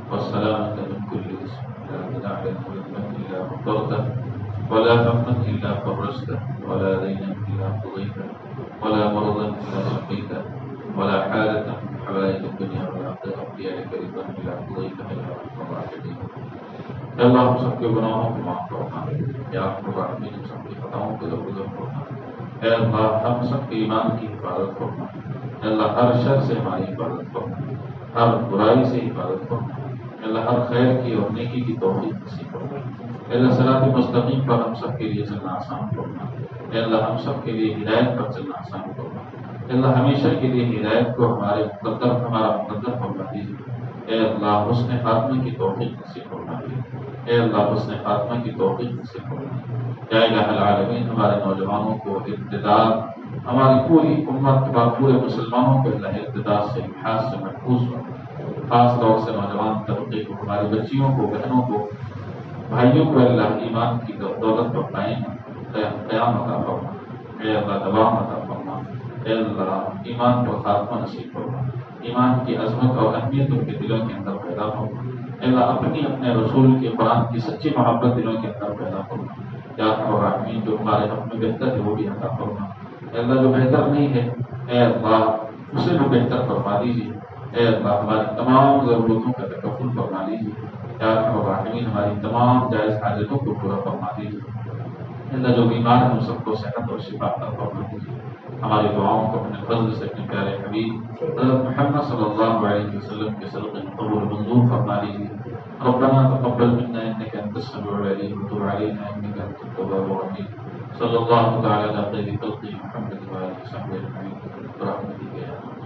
والسلامة من كل اسم، لا تدع لنا ذنبا إلا غفرته، ولا هما إلا فرجته، ولا دينا إلا قضيته، ولا مرضا إلا شفيته، ولا حالة من حوائج الدنيا والآخرة بيدك رضا إلا قضيتها يا أرحم الراحمين۔ یا اللہ ہم سب کے گناہوں کو معاف فرما، یا ارحم الراحمین ہم سب کی خطاؤں کو درگزر فرما، اے اللہ ہم سب کے ایمان کی حفاظت فرما، اللہ ہر شر سے ہماری حفاظت فرما، ہر برائی سے حفاظت فرما، اللہ ہر خیر کی اور نیکی کی توفیق نصیب فرما، اللہ صراط مستقیم پر ہم سب کے لیے چلنا آسان فرما، اللہ ہم سب کے لیے ہدایت پر چلنا آسان فرما، اللہ ہمیشہ کے لیے ہدایت کو ہمارا مقدر فرما دیجیے، اے اللہ حسن خاتمے کی توفیق نصیب فرما دیجیے، اے اللہ حسن خاتمے کی توفیق نصیب فرما دیجیے، یا الہ العالمین ہمارے نوجوانوں کو ابتداء، ہماری پوری امت اور پورے مسلمانوں کو اللہ ابتداء سے الحاد سے محفوظ فرما، خاص طور سے نوجوان طبقے کو، ہماری بچیوں کو، بہنوں کو، بھائیوں کو اللہ ایمان کی دولت پر قیام عطا فرما، اے اللہ دوام عطا فرما، اے اللہ ایمان پر خاتمہ نصیب فرما، ایمان کی عظمت اور اہمیت ان کے دلوں کے اندر پیدا فرما، اے اللہ اپنے رسول کے قرآن کی سچی محبت دلوں کے اندر پیدا فرما، یا ارحم الراحمین جو ہمارے حق میں بہتر ہے وہ بھی عطا فرما، اے اللہ جو بہتر نہیں ہے اے اللہ اسے بھی بہتر فرما دیجیے، اے اللہ ہماری تمام ضرورتوں کا تکفل فرما دیجیے، یا ارحم الراحمین ہماری تمام جائز حاجتوں کو پورا فرما دیجیے، اللہ جو بیمار ہیں ان سب کو صحت اور شفا عطا فرما دیجیے، ہماری دعاؤں کو اپنے فضل سے اپنے پیارے حبیب حضرت محمد صلی اللہ علیہ وسلم کے صدقے میں قبول منظور فرما دیجیے، ربنا تقبل منا انك انت السميع العليم وتب علينا انك انت التواب الرحيم، صلى الله تعالى على خير خلقه محمد وآله وصحبه اجمعين برحمتك يا ارحم